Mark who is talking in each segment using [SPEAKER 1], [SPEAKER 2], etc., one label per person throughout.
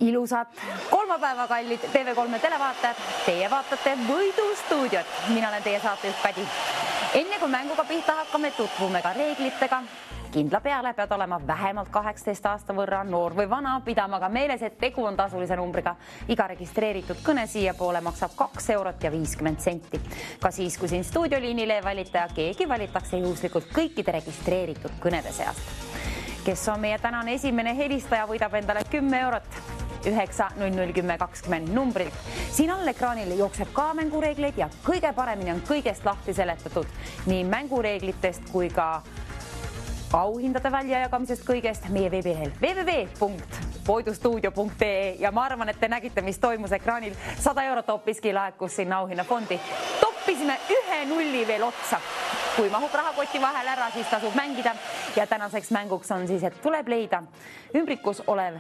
[SPEAKER 1] Ilusat kolmapäeva, kallid TV3 televaatajad. Teie vaatate Võidustuudiot. Mina olen teie saatejuht Kadi. Enne kui mänguga pihta hakkame, tutvume ka reeglitega. Kindla peale pead olema vähemalt 18 aasta võrra noor või vana, pidama ka meeles, et tegu on tasulise numbriga. Iga registreeritud kõne siia poole maksab 2 eurot ja 50 senti. Ka siis, kui siin stuudioliinile valita ja keegi valitakse juhuslikult kõikide registreeritud kõnede seast. Kes on meie tänane esimene helistaja, võidab endale 10 eurot 9001020 numbrilt. Siin all ekraanil jookseb ka mängureegleid ja kõige paremini on kõigest lahti seletatud nii mängureeglitest kui ka auhindade väljajagamisest kõigest meie veebilehel www.voidustuudio.ee ja ma arvan, et te nägite, mis toimus ekraanil. 100 eurot hoopiski laekus sinna auhinnafondi. Toppisime 1 nulli veel otsa. Kui mahub rahakoti vahel ära, siis tasub mängida ja tänaseks mänguks on siis, et tuleb leida ümbrikus olev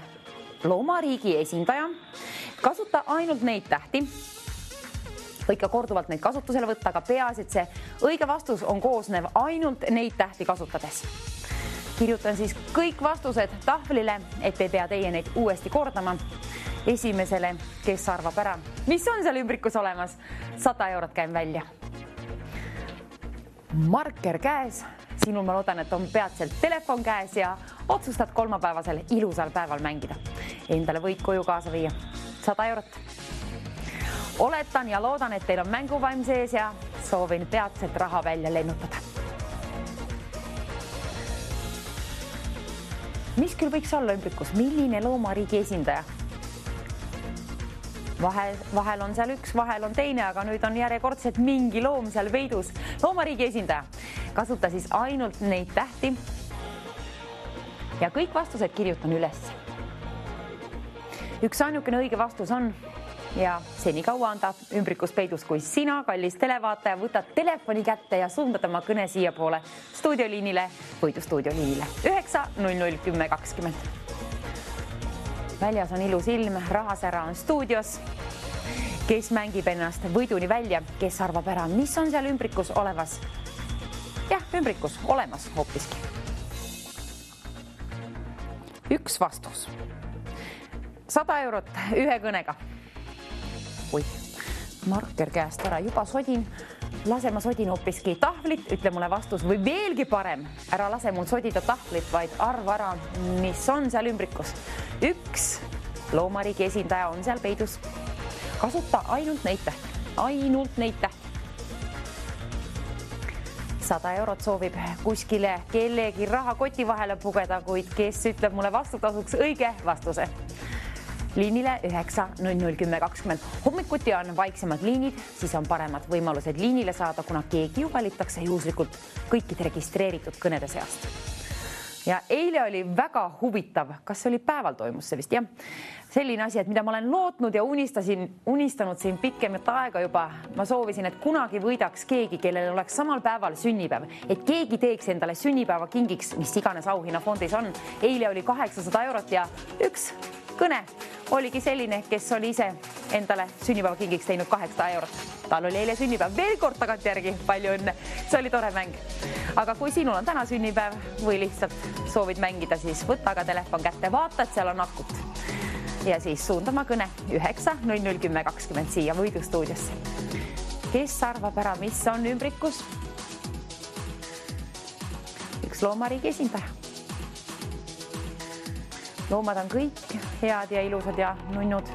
[SPEAKER 1] loomariigi esindaja. Kasuta ainult neid tähti. Võid ka korduvalt neid kasutusele võtta, aga peaasi, et see õige vastus on koosnev ainult neid tähti kasutades. Kirjutan siis kõik vastused tahvlile, et ei pea teie neid uuesti kordama. Esimesele, kes arvab ära, mis on seal ümbrikus olemas, 100 eurot käin välja. Marker käes, sinul ma loodan, et on peatselt telefon käes ja otsustad kolmapäevasel ilusal päeval mängida. Endale võid koju kaasa viia 100 eurot. Oletan ja loodan, et teil on mänguvaim sees ja soovin peatselt raha välja lennutada. Mis küll võiks olla ümbrikus? Milline loomariigi esindaja? Vahel on seal üks, vahel on teine, aga nüüd on järjekordselt mingi loom seal veidus. Loomariigi esindaja. Kasuta siis ainult neid tähti ja kõik vastused kirjutan üles. Üks ainukene õige vastus on ja seni kaua on ta ümbrikus peidus, kui sina, kallis televaataja, võtad telefoni kätte ja suundad oma kõne siia poole stuudioliinile, Võidustuudioliinile 9001020. Väljas on ilus ilm, rahasära on stuudios. Kes mängib ennast võiduni välja, kes arvab ära, mis on seal ümbrikus olevas? Jah, ümbrikus olemas hoopiski. Üks vastus. 100 eurot ühe kõnega. Oi, marker käest ära, juba sodin. Lase ma sodin hoopiski tahvlit, ütle mulle vastus või veelgi parem. Ära lase mul sodida tahvlit, vaid arva ära, mis on seal ümbrikus. Üks loomariigi esindaja on seal peidus. Kasuta ainult neid tähti. Ainult neid tähti. 100 eurot soovib kuskile kellegi rahakoti vahele pugeda, kuid kes ütleb mulle vastutasuks õige vastuse. Liinile 9001020. Hommikuti on vaiksemad liinid, siis on paremad võimalused liinile saada, kuna keegi ju valitakse juhuslikult kõikide registreeritud kõnede seast. Ja eile oli väga huvitav, kas see oli päeval toimus see vist, jah? Selline asi, et mida ma olen lootnud ja unistanud siin pikemat aega juba. Ma soovisin, et kunagi võidaks keegi, kellel oleks samal päeval sünnipäev, et keegi teeks endale sünnipäeva kingiks, mis iganes auhinnafondis on. Eile oli 800 eurot ja üks kõne oligi selline, kes oli ise endale sünnipäeva kingiks teinud 800 eurot. Tal oli eile sünnipäev. Veel kord tagant järgi, palju õnne. See oli tore mäng. Aga kui sinul on täna sünnipäev või lihtsalt soovid mängida, siis võta ka telefon kätte, vaata, et seal on akut. Ja siis suundama kõne 9001020 siia Võidustuudiosse. Kes arvab ära, mis on ümbrikus? Üks loomariigi esindaja. Loomad on kõik head ja ilusad ja nunnud.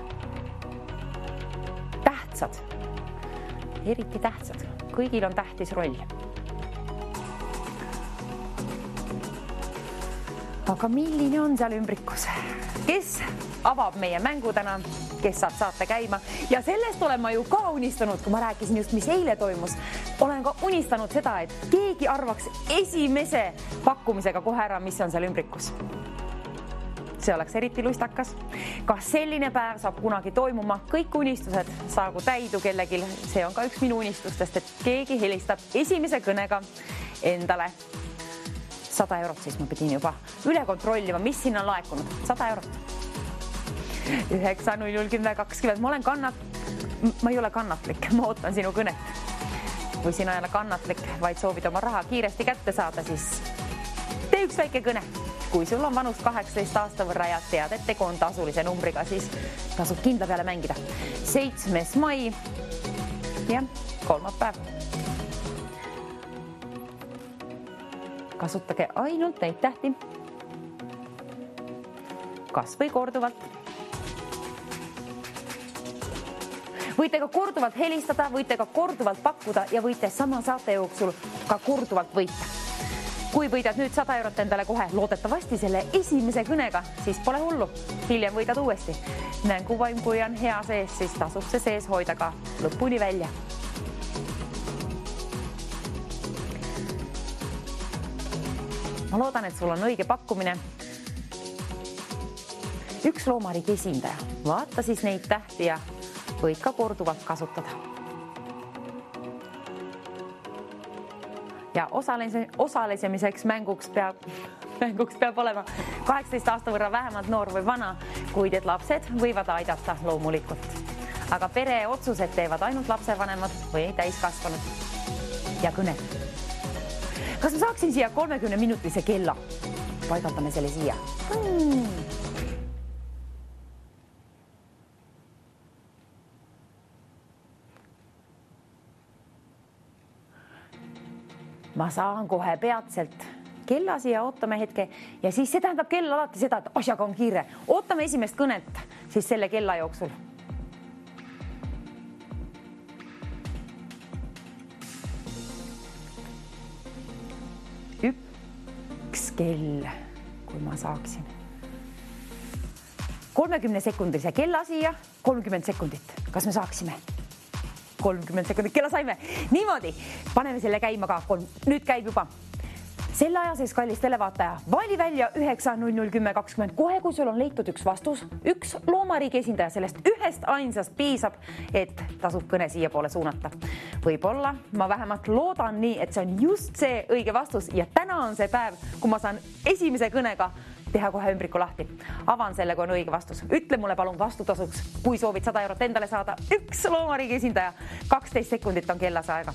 [SPEAKER 1] Tähtsad. Eriti tähtsad. Kõigil on tähtis roll. Aga milline on seal ümbrikus? Kes avab meie mängu täna? Kes saab saate käima? Ja sellest olen ma ju ka unistanud, kui ma rääkisin just, mis eile toimus. Olen ka unistanud seda, et keegi arvaks esimese pakkumisega kohe ära, mis on seal ümbrikus. See oleks eriti luistakas. Kas selline päev saab kunagi toimuma? Kõik unistused saagu täidu kellegil. See on ka üks minu unistustest, et keegi helistab esimese kõnega endale 100 eurot, siis ma pidin juba üle kontrollima, mis sinna on laekunud. 100 eurot. 9001020. Ma ei ole kannatlik, ma ootan sinu kõnet. Kui sina ei ole kannatlik, vaid soovid oma raha kiiresti kätte saada, siis tee üks väike kõne. kui sul on vanus 18 aasta võrra ja tead, et tegu on tasulise numbriga, siis tasub kindla peale mängida. 7. mai ja kolmapäev. Kasutage ainult neid tähti. Kas või korduvalt. Võite ka korduvalt helistada, võite ka korduvalt pakkuda ja võite sama saate jooksul ka korduvalt võita. Kui võidad nüüd 100 eurot endale kohe loodetavasti selle esimese kõnega, siis pole hullu. Hiljem võidad uuesti. Mänguvaim, kui on hea sees, siis tasub see sees hoida ka lõpuni välja. Ma loodan, et sul on õige pakkumine. Üks loomariigi esindaja. Vaata siis neid tähti ja võid ka korduvalt kasutada. Ja osalemiseks mänguks peab olema 18 aasta võrra vähemalt noor või vana, kuid et lapsed võivad aidata loomulikult. Aga pere otsused teevad ainult lapsevanemad või täiskasvanud ja kõned. Kas ma saaksin siia 30-minutise kella? Paigaldame selle siia. Ma saan kohe peatselt kella siia, ootame hetke ja siis see tähendab kell alati seda, et asjaga on kiire. Ootame esimest kõnet siis selle kella jooksul. Üks kell, kui ma saaksin. 30 sekundilise kella siia, 30 sekundit. Kas me saaksime? 30 sekundit kella saime. Niimoodi, paneme selle käima ka. Nüüd käib juba. Selle aja sees, kallis televaataja, vali välja 9.00.10.20. Kohe, kui sul on leitud üks vastus, üks loomariigi esindaja, sellest ühest ainsast piisab, et tasub kõne siia poole suunata. Võib-olla ma vähemalt loodan nii, et see on just see õige vastus ja täna on see päev, kui ma saan esimese kõnega teha kohe ümbriku lahti. Avan selle, kui on õige vastus. Ütle mulle palun vastutasuks, kui soovid 100 eurot endale saada. Üks loomariigi esindaja. 12 sekundit on kellas aega.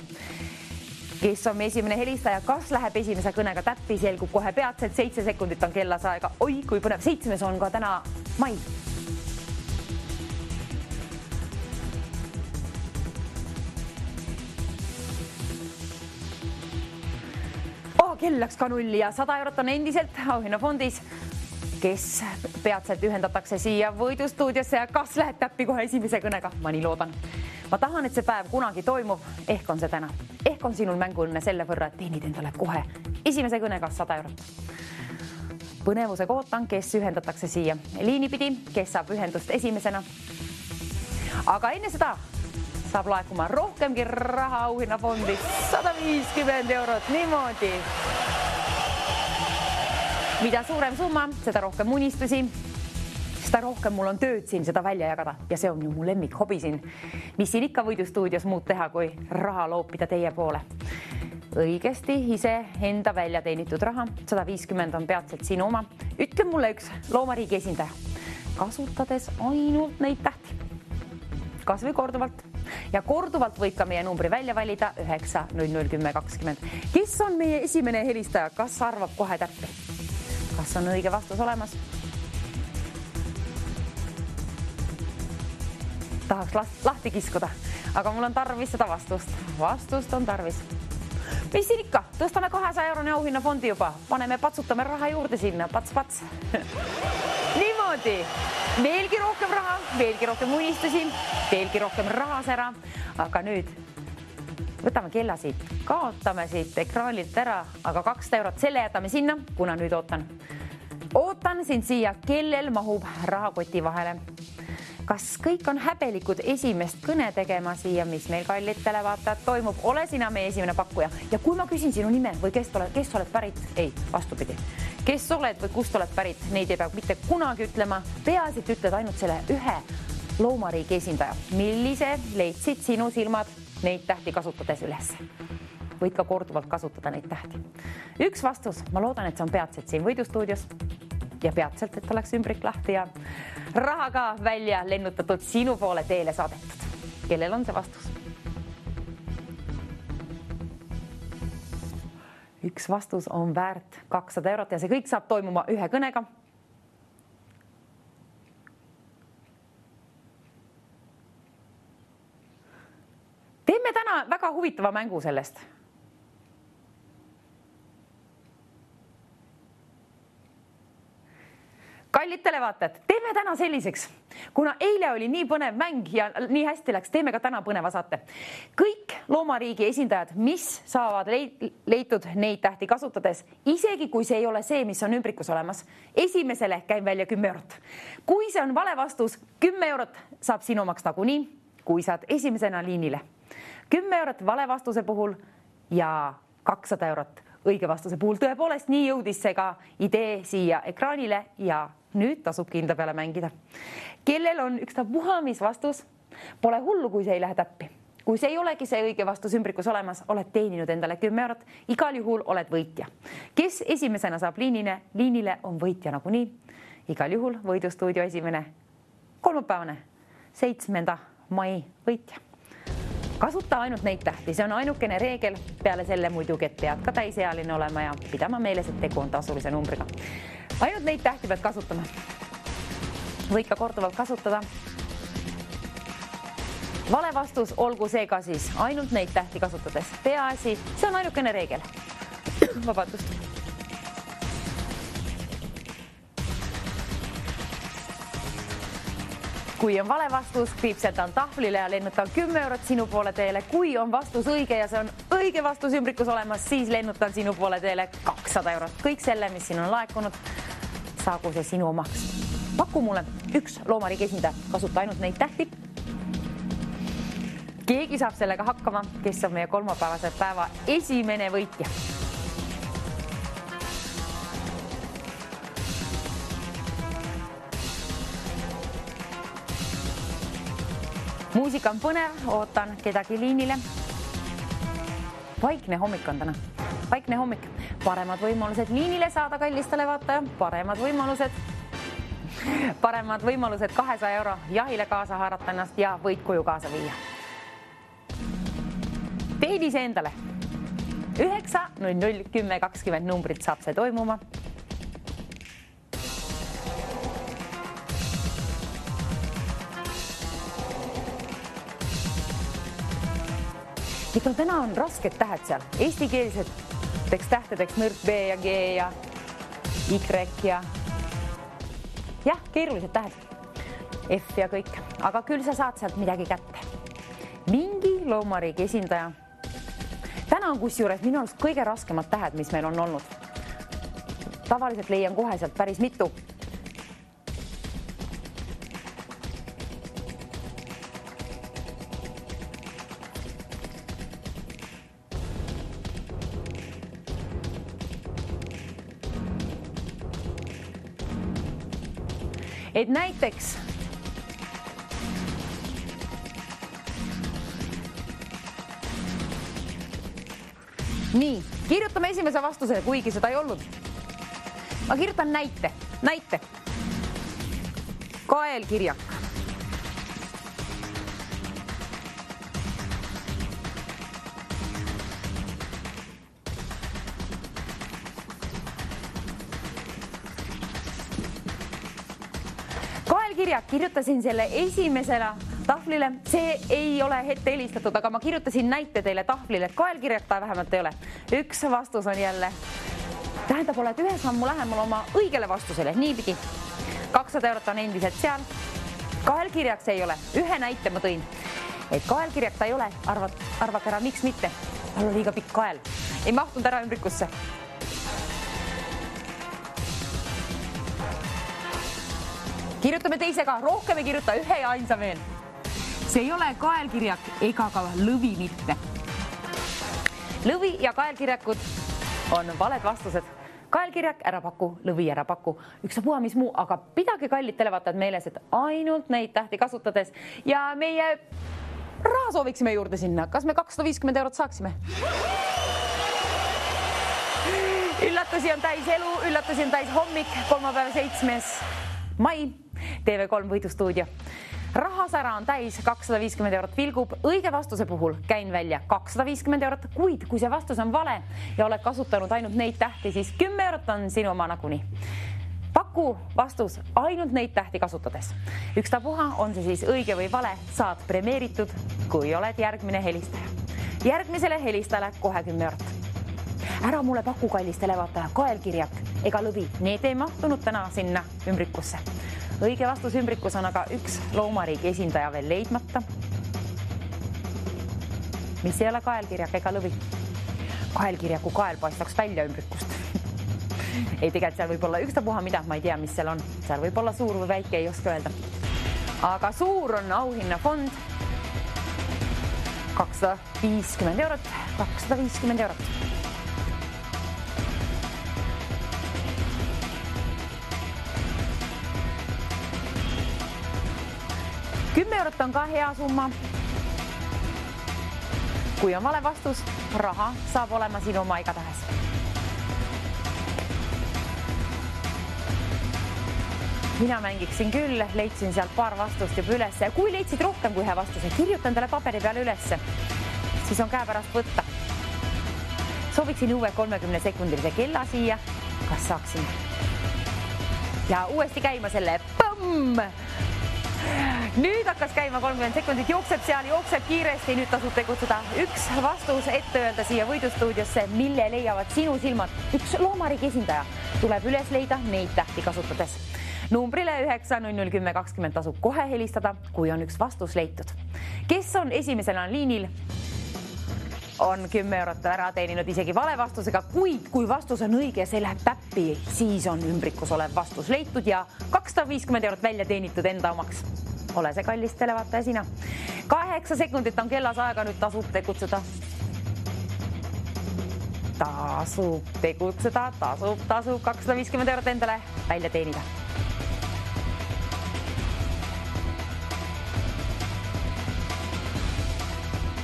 [SPEAKER 1] Kes on meie esimene helistaja? Kas läheb esimese kõnega täppi? Selgub kohe peatselt. 7 sekundit on kellas aega. Oi, kui põnev. 7. on ka täna mai. Kell läks ka nulli ja 100 eurot on endiselt auhinnafondis, kes peatselt ühendatakse siia võidustuudiosse ja kas läheb täppi kohe esimese kõnega. Ma nii loodan. Ma tahan, et see päev kunagi toimub. Ehk on see täna. Ehk on sinul mänguõnne selle võrra, et teenid endale kohe esimese kõnega 100 eurot. Põnevusega ootan, kes ühendatakse siia liinipidi, kes saab ühendust esimesena. Aga enne seda saab laekuma rohkemgi raha auhinnafondi 150 eurot. Niimoodi. Mida suurem summa, seda rohkem unistusi, seda rohkem mul on tööd siin seda välja jagada ja see on ju mu lemmik hobi siin. Mis siin ikka võidustuudios muud teha, kui raha loopida teie poole. Õigesti ise enda välja teenitud raha, 150 on peatselt sinu oma. Ütle mulle üks loomariigi esindaja, kasutades ainult neid tähti. Kas või korduvalt. Ja korduvalt võib ka meie numbri välja valida 9.00.10.20. Kes on meie esimene helistaja? Kas arvab kohe täppi? Kas on õige vastus olemas? Tahaks lahti kiskuda, aga mul on tarvis seda vastust. Vastust on tarvis. Mis siin ikka? Tõstame 200 euroni auhinnafondi juba. Paneme, patsutame raha juurde sinna. Pats. Niimoodi. Veelgi rohkem raha, veelgi rohkem unistusi, veelgi rohkem rahasära. Aga nüüd võtame kella siit, kaotame siit ekraanilt ära, aga 200 eurot selle jätame sinna, kuna nüüd ootan. Ootan sind siia, kellel mahub rahakoti vahele. Kas kõik on häbelikud esimest kõne tegema siia, mis meil kallid televaatajad toimub? Ole sina meie esimene pakkuja. Ja kui ma küsin sinu nime või kes oled pärit? Ei, vastupidi. Kes oled või kust oled pärit? Neid ei pea mitte kunagi ütlema. Peaasi, et ütled ainult selle ühe loomariigi esindaja. Millise leidsid sinu silmad neid tähti kasutades üles? Võid ka korduvalt kasutada neid tähti. Üks vastus. Ma loodan, et see on peatselt siin võidustuudios ja peatselt, et oleks ümbrik lahti ja raha ka välja lennutatud sinu poole teele saadetud. Kellel on see vastus? üks vastus on väärt 200 eurot ja see kõik saab toimuma ühe kõnega. Teeme täna väga huvitava mängu sellest. Kallid televaatajad, teeme täna selliseks, kuna eile oli nii põnev mäng ja nii hästi läks, teeme ka täna põneva saate. Kõik loomariigi esindajad, mis saavad leitud neid tähti kasutades, isegi kui see ei ole see, mis on ümbrikus olemas, esimesele käib välja 10 eurot. Kui see on vale vastus, 10 eurot saab sinu omaks nagunii, kui saad esimesena liinile. 10 eurot vale vastuse puhul ja 200 eurot õige vastuse puhul. Tõepoolest nii jõudis see ka idee siia ekraanile ja nüüd tasub kinda peale mängida. Kellel on ükstapuha mis vastus, pole hullu, kui see ei lähe täppi. Kui see ei olegi see õige vastus ümbrikus olemas, oled teeninud endale 10 eurot, igal juhul oled võitja. Kes esimesena saab liinile on võitja nagunii. Igal juhul Võidustuudio esimene kolmapäevane 7. mai võitja. Kasuta ainult neid tähti, see on ainukene reegel, peale selle muidugi, et pead ka täisealine olema ja pidama meeles, et tegu on tasulise numbriga. Ainult neid tähti pead kasutama. Võid ka korduvalt kasutada. Vale vastus olgu see ka siis ainult neid tähti kasutades. Peaasi, see on ainukene reegel. Vabandust. Kui on vale vastus, kriipsetan tahvlile ja lennutan 10 eurot sinu poole teele. Kui on vastus õige ja see on õige vastus ümbrikus olemas, siis lennutan sinu poole teele 200 eurot. Kõik selle, mis siin on laekunud, saagu see sinu omaks. Paku mulle üks loomariigi esindaja, kasuta ainult neid tähti. Keegi saab sellega hakkama, kes on meie kolmapäevase päeva esimene võitja. Muusika on põnev, ootan kedagi liinile. Vaikne hommik on täna. Vaikne hommik. Paremad võimalused liinile saada, kallis televaataja. Paremad võimalused 200 euro jahile kaasa haarata ennast ja võid koju kaasa viia. Teeni see endale. 9, 00, 10, 20 numbrit saab see toimuma. Ikka täna on rasked tähed seal. Eestikeelseteks tähtedeks nõrk B ja G ja Y ja keerulised tähed. F ja kõik. Aga küll sa saad sealt midagi kätte. Mingi loomariigi esindaja. Täna on kusjuures minu arust kõige raskemad tähed, mis meil on olnud. Tavaliselt leian kohe sealt päris mitu. Et näiteks nii, kirjutame esimese vastuse, kuigi seda ei olnud. Ma kirjutan näite. Kaelkirjak. Kaelkirjak, kirjutasin selle esimesele tahvlile. See ei ole ette helistatud, aga ma kirjutasin näite teile tahvlile. Kaelkirjak ta vähemalt ei ole. Üks vastus on jälle. Tähendab, oled ühe sammu lähemal oma õigele vastusele. Niipidi. 200 eurot on endiselt seal. Kaelkirjak see ei ole. Ühe näite ma tõin. Et kaelkirjak ta ei ole. Arvake ära, miks mitte. Tal on liiga pikk kael. Ei mahtunud ära ümbrikusse. Kirjutame teisega. Rohkem ei kirjuta ühe ja ainsa veel. See ei ole kaelkirjak ega ka lõvi mitte. Lõvi ja kaelkirjakud on valed vastused. Kaelkirjak ära paku, lõvi ära paku. Ükstapuha mis muu, aga pidage kallid televaatajad meeles, et ainult neid tähti kasutades ja meie raha sooviksime juurde sinna. Kas me 250 eurot saaksime? Üllatusi on täis elu, üllatusi on täis hommik, kolmapäeva 7. mai, TV3 Võidustuudio. rahasära on täis 250 eurot vilgub, õige vastuse puhul käin välja 250 eurot, kuid kui see vastus on vale ja oled kasutanud ainult neid tähti, siis 10 eurot on sinu oma nagunii. Paku vastus ainult neid tähti kasutades. Ükstapuha on see siis õige või vale, saad premeeritud, kui oled järgmine helistaja. Järgmisele helistajale kohe 10 eurot. Ära mulle paku, kallis televaataja, kaelkirjak ega lõvi, need ei mahtunud täna sinna ümbrikusse. Õige vastus ümbrikus on aga üks loomariigi esindaja veel leidmata, mis ei ole kaelkirjak ega lõvi. Kaelkirjaku kael paistaks välja ümbrikust. Ei, tegelikult seal võib olla ükstapuha mida, ma ei tea, mis seal on. Seal võib olla suur või väike, ei oska öelda. Aga suur on auhinnafond 250 eurot, 250 eurot. Eurot on ka hea summa. Kui on vale vastus, raha saab olema sinu oma igatahes. Mina mängiksin küll, leidsin sealt paar vastust juba üles ja kui leidsid rohkem kui ühe vastuse, kirjuta endale paberi peale üles, siis on käepärast võtta. Sooviksin uue 30-sekundilise kella siia, kas saaksin. Ja uuesti käima selle põmm! Nüüd hakkas käima 30 sekundit, jookseb seal, jookseb kiiresti, nüüd tasub tegutseda. Üks vastus ette öelda siia võidustuudiosse, mille leiavad sinu silmad. Üks loomariigi esindaja tuleb üles leida neid tähti kasutades. Numbrile 9001020 tasub kohe helistada, kui on üks vastus leitud. Kes on esimesena liinil? On 10 eurot ära teeninud isegi vale vastusega, kuid kui vastus on õige ja see läheb täppi, siis on ümbrikus olev vastus leitud ja 250 eurot välja teenitud enda omaks. Ole see kallis televaataja sina. 8 sekundit on kellas aega, nüüd tasub tegutseda. Tasub tegutseda, tasub 250 eurot endale välja teenida.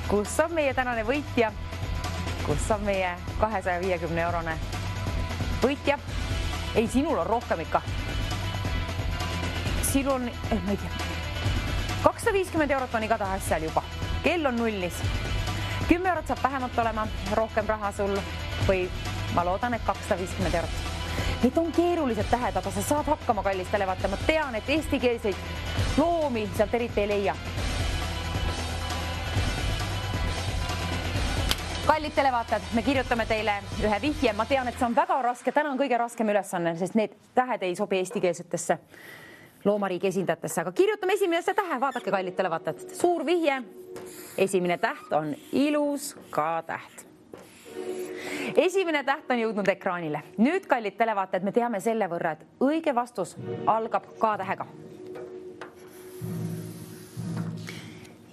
[SPEAKER 1] Kus on meie tänane võitja? Kus on meie 250 eurone võitja? Ei, sinul on rohkem ikka. Sinul on, ma ei tea, 250 eurot on igatahes seal juba. Kell on nullis. 10 eurot saab vähemalt olema, rohkem raha sul või ma loodan, et 250 eurot. Need on keerulised tähed, aga sa saad hakkama kallis televaataja. Ma tean, et eestikeelseid loomi sealt eriti ei leia. Kallid televaatajad, me kirjutame teile ühe vihje. Ma tean, et see on väga raske. Täna on kõige raskem ülesanne, sest need tähed ei sobi eestikeelsetesse loomariigi esindajatesse. Aga kirjutame esimese tähe. Vaadake, kallid televaatajad. Suur vihje. Esimene täht on ilus K-täht. Esimene täht on jõudnud ekraanile. Nüüd, kallid televaatajad, me teame selle võrra, et õige vastus algab K-tähega.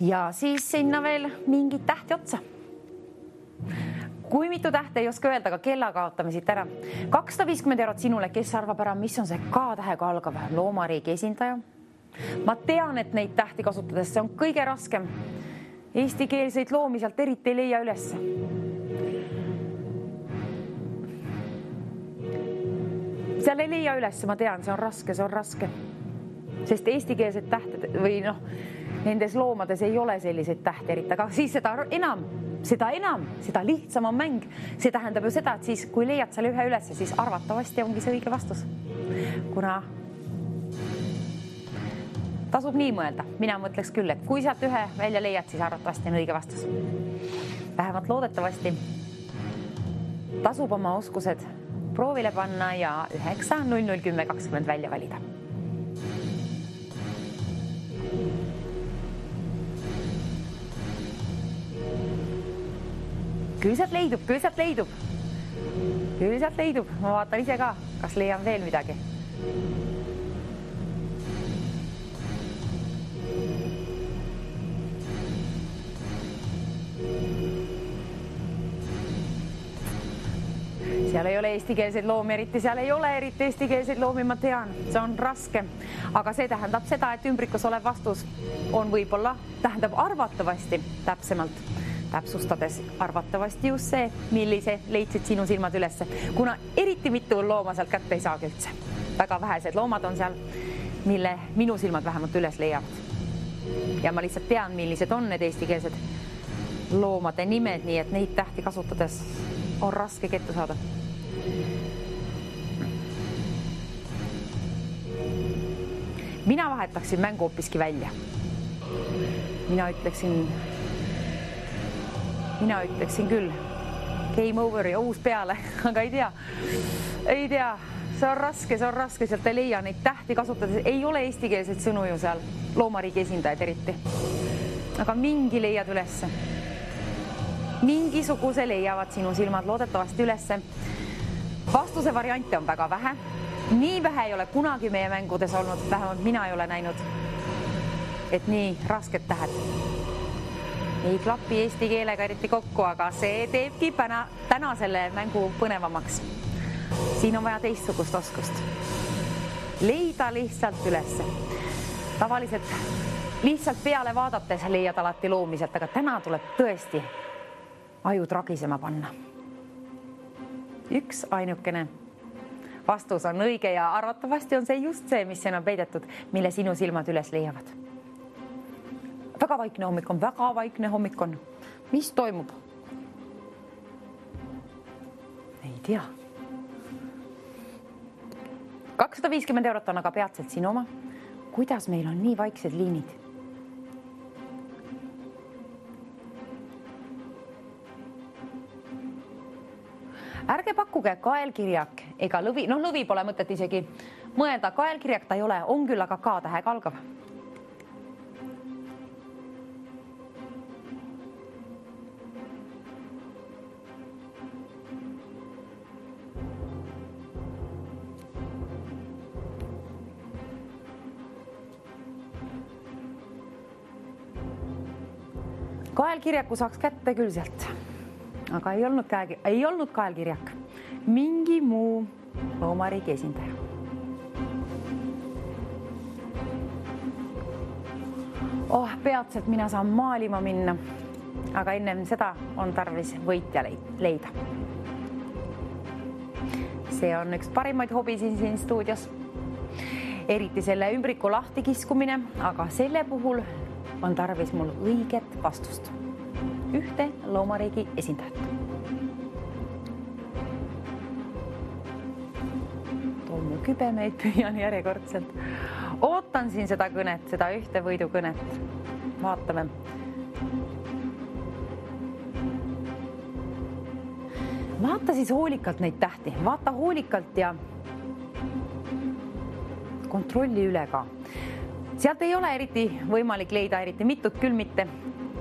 [SPEAKER 1] Ja siis sinna veel mingid tähti otsa. Kui mitu tähte ei oska öelda, aga kella kaotame siit ära. 250 eurot sinule, kes arvab ära, mis on see K-tähega algav loomariigi esindaja. Ma tean, et neid tähti kasutades see on kõige raskem. Eestikeelseid loomi sealt eriti ei leia üles. Seal ei leia üles, ma tean, see on raske. Sest eestikeelsed tähted või nendes loomades ei ole selliseid tähte eriti, aga siis seda enam, seda lihtsam on mäng. See tähendab ju seda, et siis kui leiad seal ühe üles, siis arvatavasti ongi see õige vastus. Kuna tasub nii mõelda, mina mõtleks küll, et kui sealt ühe välja leiad, siis arvatavasti on õige vastus. Vähemalt loodetavasti tasub oma oskused proovile panna ja 9001020 välja valida. Küll sealt leidub. Ma vaatan ise ka, kas leian veel midagi. Seal ei ole eestikeelseid loomi eriti, seal ei ole eriti eestikeelseid loomi, ma tean, see on raske. Aga see tähendab seda, et ümbrikus olev vastus on võib-olla, tähendab arvatavasti täpsemalt. Täpsustades arvatavasti just see, millise leidsid sinu silmad ülesse, kuna eriti mitu looma sealt kätte ei saagi üldse. Väga vähesed loomad on seal, mille minu silmad vähemalt üles leiavad. ja ma lihtsalt tean, millised on need eestikeelsed loomade nimed, nii et neid tähti kasutades on raske kätte saada. Mina vahetaksin mängu hoopiski välja. Mina ütleksin küll game over ja uus peale, aga ei tea. See on raske, sealt ei leia neid tähti kasutades. Ei ole eestikeelseid sõnu ju seal, loomariigi esindajad eriti. Aga mingi leiad ülesse. Mingisuguse leiavad sinu silmad loodetavasti ülesse. Vastuse variante on väga vähe. Nii vähe ei ole kunagi meie mängudes olnud, vähemalt mina ei ole näinud, et nii rasked tähed ei klapi eesti keelega eriti kokku, aga see teebki täna selle mängu põnevamaks. Siin on vaja teistsugust oskust. Leida lihtsalt ülesse. Tavaliselt lihtsalt peale vaadates leiad alati loomiselt, aga täna tuleb tõesti aju tragisema panna. Üks ainukene vastus on õige ja arvatavasti on see just see, mis siin on peidetud, mille sinu silmad üles leiavad. Väga vaikne hommik on. Mis toimub? Ei tea. 250 eurot on aga peatselt sinu oma. Kuidas meil on nii vaiksed liinid? Ärge pakkuge kaelkirjak ega lõvi. Lõvi pole mõtet isegi mõelda. Kaelkirjak ta ei ole, on küll aga K-tähega algav. Kaelkirjaku saaks kätte küll sealt, aga ei olnud kaelkirjak. Mingi muu loomariigi esindaja. Peatselt mina saan maalima minna, aga ennem seda on tarvis võitja leida. See on üks parimaid hobisid siin stuudios. Eriti selle ümbriku lahti kiskumine, aga selle puhul on tarvis mul õiget vastust. Ühte loomariigi esindajat. Tolmu kübemeid püüan järjekordselt. Ootan siin seda kõnet, seda ühte võidu kõnet. Vaatame. Vaata siis hoolikalt neid tähti. Vaata hoolikalt ja kontrolli üle ka. Sealt ei ole eriti võimalik leida eriti mitut, küll mitte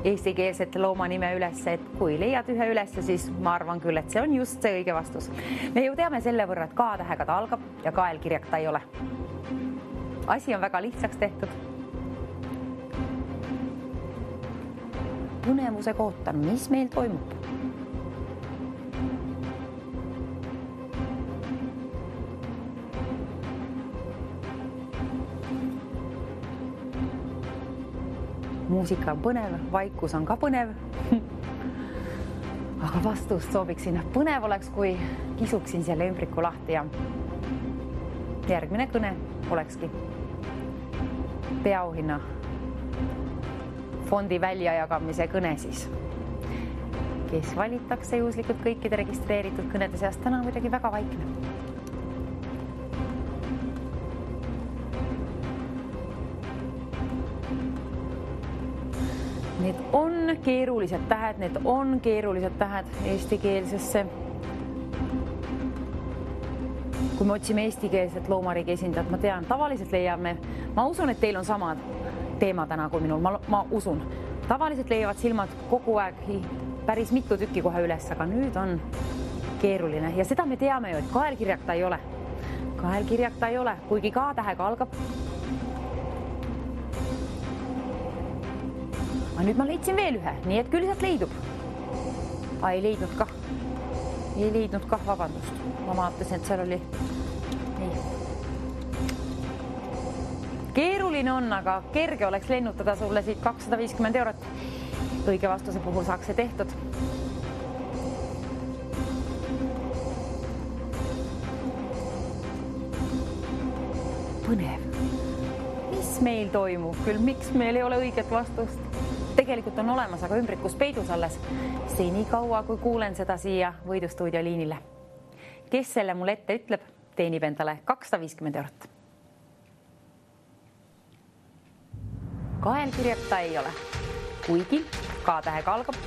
[SPEAKER 1] eestikeelset looma nime üles, et kui leiad ühe üles, siis ma arvan küll, et see on just see õige vastus. Me ju teame selle võrra, et K-tähega ta algab ja kaelkirjak ta ei ole. Asi on väga lihtsaks tehtud. Põnevusega ootan, mis meil toimub. Muusika on põnev, vaikus on ka põnev. Aga vastust soobiksin. Põnev oleks, kui kisuksin selle ümbriku lahti ja järgmine kõne olekski peaauhinna fondi väljajagamise kõne siis, kes valitakse juhuslikult kõikide registreeritud kõnede seast. Täna on muidugi väga vaikne. Need on keerulised tähed eestikeelsesse. Kui me otsime eestikeelset loomariigi esindajat, ma tean, tavaliselt leiame, ma usun, et teil on sama teema täna kui minul, ma usun. Tavaliselt leiavad silmad kogu aeg päris mitu tükki kohe üles, aga nüüd on keeruline. Ja seda me teame ju, et kaelkirjak ta ei ole. Kaelkirjak ta ei ole, kuigi K-tähega algab. Aga nüüd ma leidsin veel ühe, nii et küll sealt leidub. Ei leidnud kah, vabandust. Ma vaatasin, et seal oli. Keeruline on, aga kerge oleks lennutada sulle siit 250 eurot. Õige vastuse puhul saaks see tehtud. Põnev. Mis mis meil toimub küll, miks meil ei ole õiget vastust? Tegelikult on olemas, aga ümbrikus peidus alles. Senikaua, kui kuulen seda siia Võidustuudio liinile. Kes selle mulle ette ütleb, teenib endale 250 eurot. Kaelkirjata ei ole, kuigi K-tähega algab.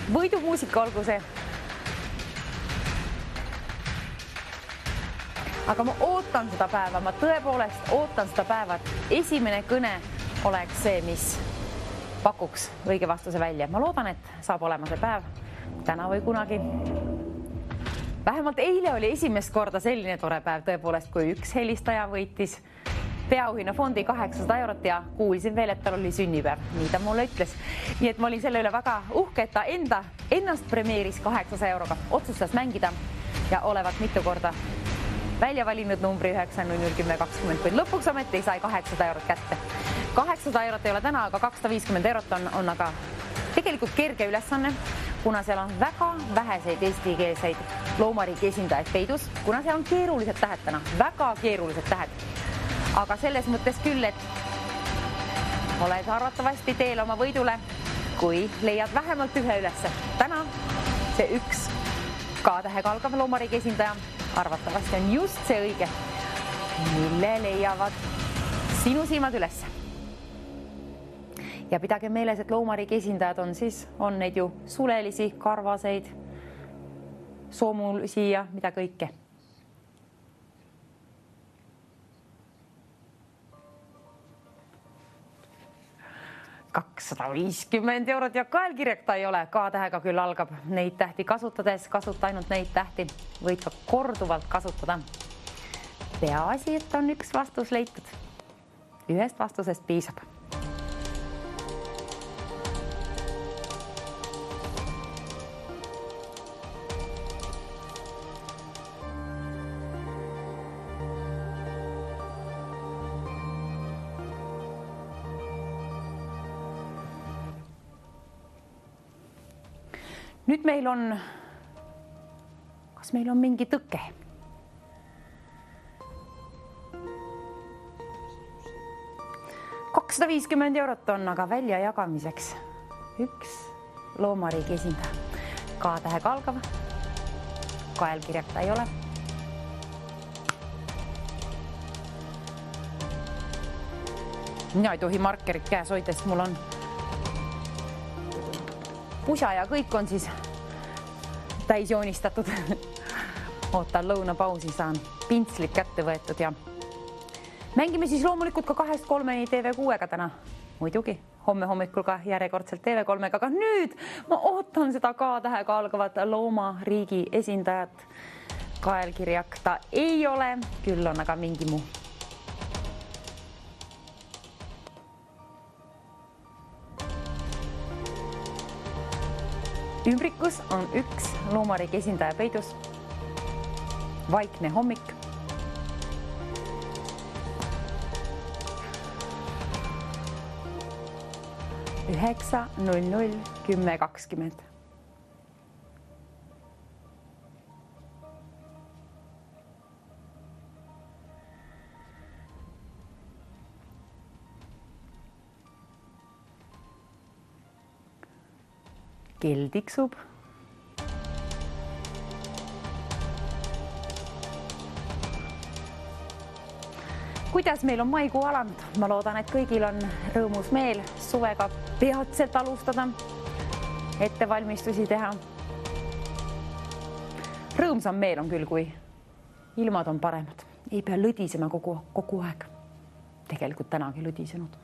[SPEAKER 1] Võidumuusika olgu see. Aga ma ootan seda päeva, ma tõepoolest ootan seda päeva, et esimene kõne oleks see, mis pakuks õige vastuse välja. Ma loodan, et saab olema see päev täna või kunagi. Vähemalt eile oli esimest korda selline tore päev tõepoolest, kui üks helistaja võitis peaauhinna fondi 800 eurot ja kuulsin veel, et tal oli sünnipäev. Nii ta mulle ütles. Nii et ma olin selle üle väga uhke, et ta ennast premeeris 800 euroga, otsustas mängida ja olevat mitu korda välja valinud numbri 9001020, kuid lõpuks ometi sai 800 eurot kätte. 800 eurot ei ole täna, aga 250 eurot on aga tegelikult kerge ülesanne, kuna seal on väga väheseid eestikeelseid loomariigi esindajaid peidus, kuna seal on keerulised tähed täna, väga keerulised tähed. Aga selles mõttes küll, et oled arvatavasti teel oma võidule, kui leiad vähemalt ühe ülesse. Täna see üks K-tähega algav loomariigi esindaja arvatavasti on just see õige, mille leiavad sinu silmad ülesse. Ja pidage meeles, et loomariigi esindajad on neid ju sulelisi, karvaseid, soomulisi ja mida kõike. 250 eurot ja kaelkirjata ei ole. K-tähega küll algab. Neid tähti kasutades, kasuta ainult neid tähti. Võid ka korduvalt kasutada. Peaasi, et on üks vastus leitud. Ühest vastusest piisab. Nüüd kas meil on mingi tõke? €250 on aga välja jagamiseks üks loomariigi esindaja. K-tähega algav, kaelkirjata ei ole. Mina ei tohi markerit käes hoida, sest mul on pusa ja kõik on täis joonistatud. Ootan lõunapausi, saan pintslid kätte võetud ja mängime loomulikult ka 2-3 TV6-ga täna. Muidugi, homme hommikul ka järjekordselt TV3-ga, aga nüüd ma ootan seda K-tähega algavat loomariigi esindajat. Kaelkirjata ei ole, küll on aga mingi muu. Ümbrikus on üks loomariigi esindaja peidus. Vaikne hommik. (9:00-10:20). Kell tiksub. Kuidas meil on maikuu alanud? Ma loodan, et kõigil on rõõmus meel suvega peatselt alustada, ettevalmistusi teha. Rõõmsam meel on küll, kui ilmad on paremad. Ei pea lõdisema kogu aeg. Tegelikult tänagi lõdisenud.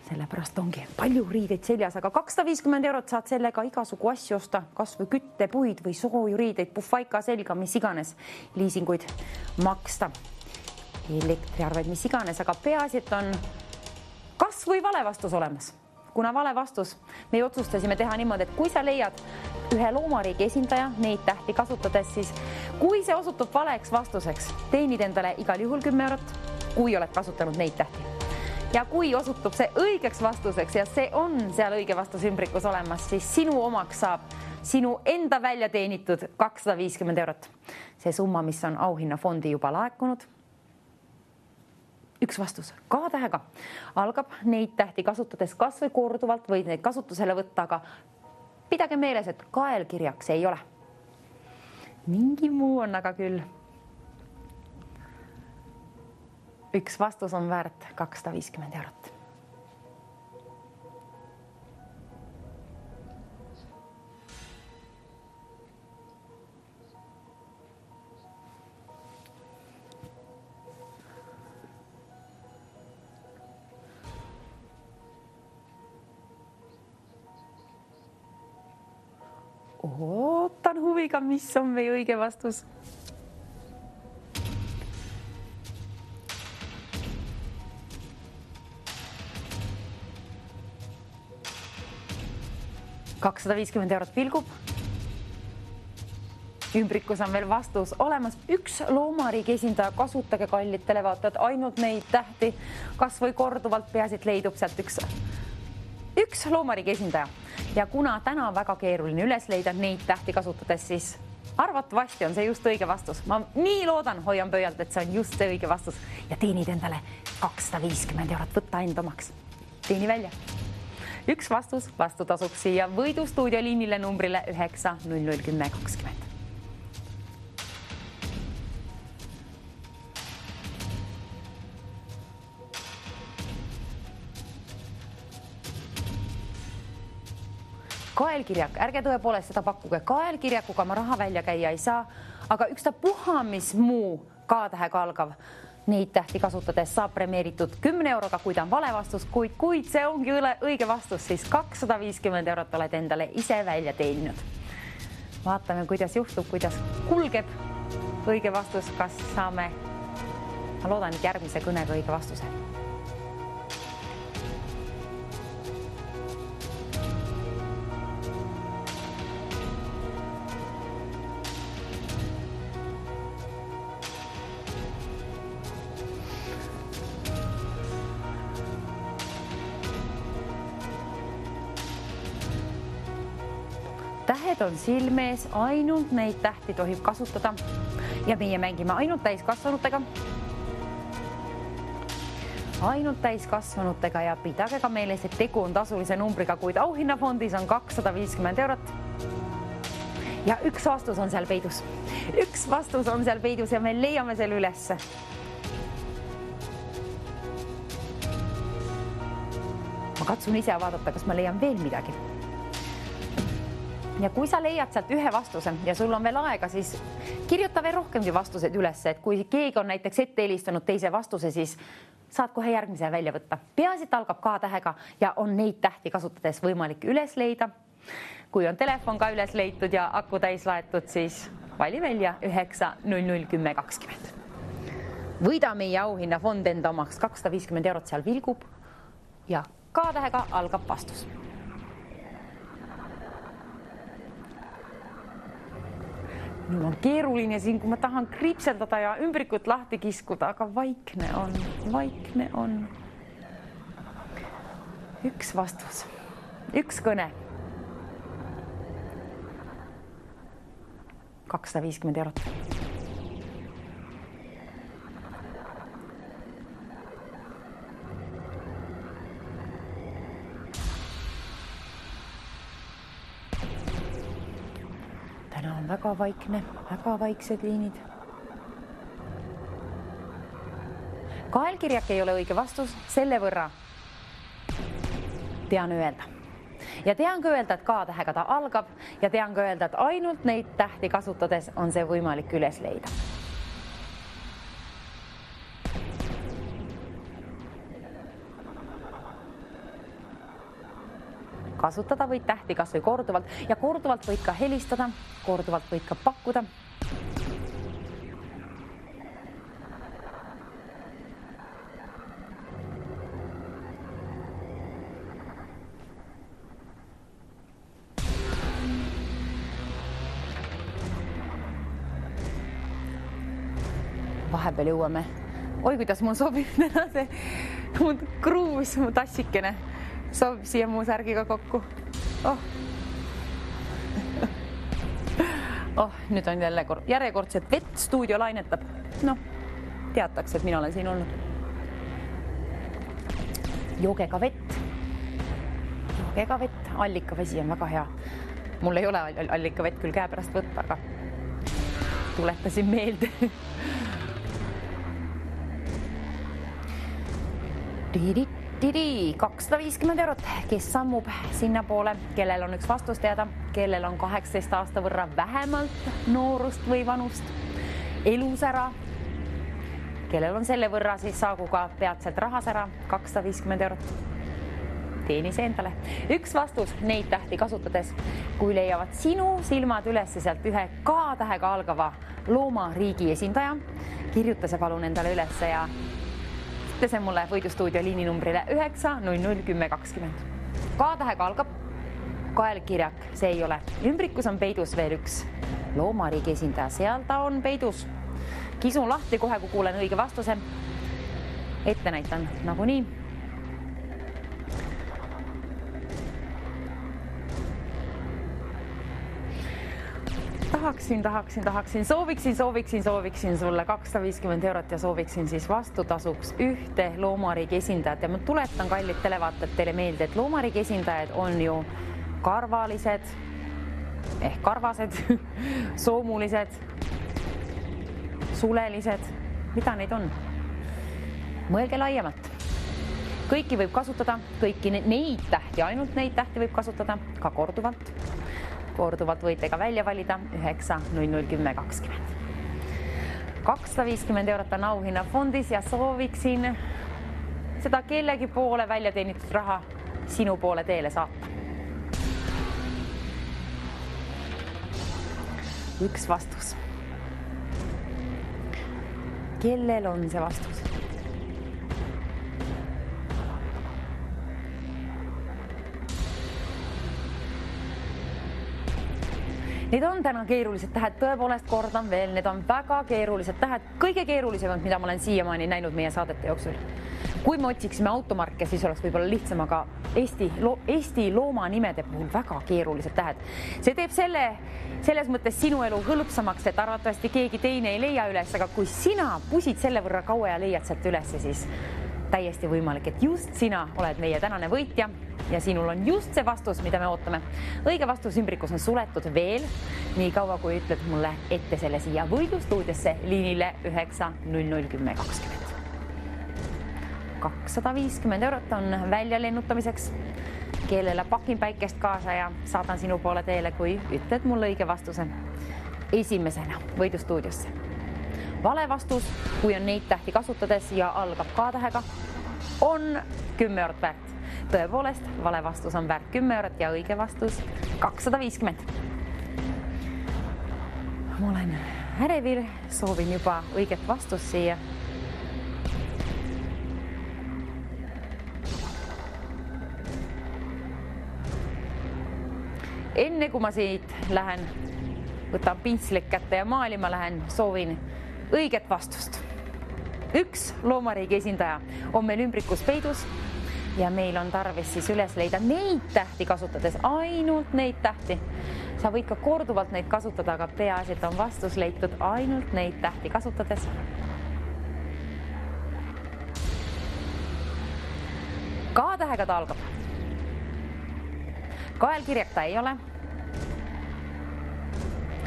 [SPEAKER 1] Sellepärast ongi palju riideid seljas, aga 250 eurot saad sellega igasugu asju osta, kas või küttepuid või sooju riideid, puhvaika selga, mis iganes, liisinguid maksta, elektriarved, mis iganes, aga peaasi, et on kas või vale vastus olemas. kuna vale vastus, me otsustasime teha niimoodi, et kui sa leiad ühe loomariigi esindaja neid tähti kasutades, siis kui see osutub valeks vastuseks, teenid endale igal juhul 10 eurot, kui oled kasutanud neid tähti. Ja kui osutub see õigeks vastuseks ja see on seal õige vastus ümbrikus olemas, siis sinu omaks saab sinu enda välja teenitud 250 eurot. See summa, mis on auhinnafondi juba laekunud. Üks vastus K-tähega algab neid tähti kasutades kas või korduvalt või neid kasutusele võtta, aga pidage meeles, et kaelkirjaks ei ole. Mingi muu on aga küll. Üks vastus on väärt 250 eurot. Ootan huviga, mis on meie õige vastus. €250 vilgub. Ümbrikus on veel vastus olemas. Üks loomariigi esindaja, kasutage kallid televaatajad ainult neid tähti, kas või korduvalt peaasi, et leidub sealt üks loomariigi esindaja. Ja kuna täna on väga keeruline üles leida neid tähti kasutades, siis arvatavasti on see just õige vastus. Ma nii loodan, hoian pöialt, et see on just see õige vastus ja teenid endale 250 eurot, võtta enda omaks. Teeni välja. Üks vastus vastu tasub siia võidustuudio liinile numbrile 9001020. Kaelkirjak, ärge tõepoolest seda pakkuge. Kaelkirjakuga ma raha välja käia ei saa, aga ükstapuha, mis muu K-tähega algav neid tähti kasutades saab premeeritud 10 euroga, kui ta on vale vastus, kuid see ongi õige vastus, siis 250 eurot oled endale ise välja teeninud. Vaatame, kuidas juhtub, kuidas kulgeb õige vastus, kas saame, ma loodan, et järgmise kõnega õige vastuse. Tähed on silmees, ainult neid tähti tohib kasutada ja meie mängime ainult täiskasvanutega. Ainult täiskasvanutega ja pidage ka meeles, et tegu on tasulise numbriga, kuid auhinnafondis on 250 eurot. Ja üks vastus on seal peidus. Üks vastus on seal peidus ja me leiame selle ülesse. Ma katsun ise vaadata, kas ma leian veel midagi. Ja kui sa leiad sealt ühe vastuse ja sul on veel aega, siis kirjuta veel rohkemgi vastused üles, et kui keegi on näiteks ette helistanud teise vastuse, siis saad kohe järgmise välja võtta. Peaasi, et algab K-tähega ja on neid tähti kasutades võimalik üles leida. Kui on telefon ka üles leitud ja aku täis laetud, siis vali välja 9001020. Võida meie auhinnafond enda omaks 250 eurot seal vilgub ja K-tähega algab vastus. Nüüd on keeruline siin, kui ma tahan kriipseldada ja ümbrikut lahti kiskuda, aga vaikne on. Üks vastus, üks kõne. 250 eurot. Täna on väga vaikne, väga vaiksed liinid. Kaelkirjak ei ole õige vastus, selle võrra tean öelda. Ja tean ka öelda, et K-tähega ta algab ja tean ka öelda, et ainult neid tähti kasutades on see võimalik üles leida. Kasutada võid tähti kas või korduvalt ja korduvalt võid ka helistada, korduvalt võid ka pakkuda. vahepeal jõuame. Oi, kuidas mul sobib täna see mu kruus, mu tassikene sobib siia mu särgiga kokku. Nüüd on jälle järjekordselt vett stuudio lainetab. Teatakse, et mina olen siin olnud. Joogega vett. Allikavesi on väga hea. Mul ei ole allikavett küll käe pärast võtta, aga tuletasin meelde. 250 eurot, kes sammub sinna poole, kellel on üks vastus teada, kellel on 18 aasta võrra vähemalt noorust või vanust, elus ära, kellel on selle võrra, siis saagu ka peatselt rahas ära, 250 eurot. Teeni see endale. Üks vastus neid tähti kasutades, kui leiavad sinu silmad üles sealt ühe K-tähega algava loomariigi esindaja, kirjuta see palun endale üles ja see mulle võidustuudio liininumbrile 9001020. K-tähega algab kaelkirjak, see ei ole. Ümbrikus on peidus veel üks loomariigi esindaja, seal ta on peidus. Kisun lahti kohe, kui kuulen õige vastuse. Ette näitan nagunii. Sooviksin sulle 250 eurot ja sooviksin siis vastutasuks ühte loomariigi esindajat. Ja ma tuletan kallid televaatajad teile meelde, et loomariigi esindajad on ju karvalised ehk karvased, soomulised, sulelised. Mida neid on? Mõelge laiemalt. Kõiki võib kasutada, kõiki neid tähti, ainult neid tähti võib kasutada ka korduvalt. Korduvalt võite ka välja valida 9001020. 250 eurot on auhinna fondis ja sooviksin seda kellegi poole välja teenitud raha sinu poole teele saata. Üks vastus. Kellel on see vastus? Need on täna keerulised tähed, tõepoolest kordan veel, need on väga keerulised tähed, kõige keerulisemad, mida ma olen siiamaani näinud meie saadete jooksul. Kui me otsiksime automarke, siis oleks võib-olla lihtsam, aga Eesti loomanimede puhul väga keerulised tähed. See teeb selles mõttes sinu elu hõlpsamaks, et arvatavasti keegi teine ei leia üles, aga kui sina pusid selle võrra kaua ja leiad sealt üles, siis täiesti võimalik, et just sina oled meie tänane võitja ja sinul on just see vastus, mida me ootame. Õige vastus ümbrikus on suletud veel, nii kaua kui ütled mulle ette selle siia võidustuudiosse liinile 9001020. 250 eurot on välja lennutamiseks, kellele pakin päikest kaasa ja saadan sinu poole teele, kui ütled mulle õige vastuse. Esimesena võidustuudiosse. Vale vastus, kui on neid tähti kasutades ja algab K-tähega, on 10 eurot väärt. Tõepoolest, vale vastus on väärt 10 eurot ja õige vastus 250. Ma olen ärevil, soovin juba õiget vastust siia. Enne kui ma siit lähen, võtan pintslik kätte ja maalima lähen, soovin õiget vastust. Üks loomariigi esindaja on meil ümbrikus peidus ja meil on tarvis siis üles leida neid tähti kasutades, ainult neid tähti. Sa võid ka korduvalt neid kasutada, aga peaasi, et on vastus leitud ainult neid tähti kasutades. K-tähega ta algab. Kaelkirjak ta ei ole.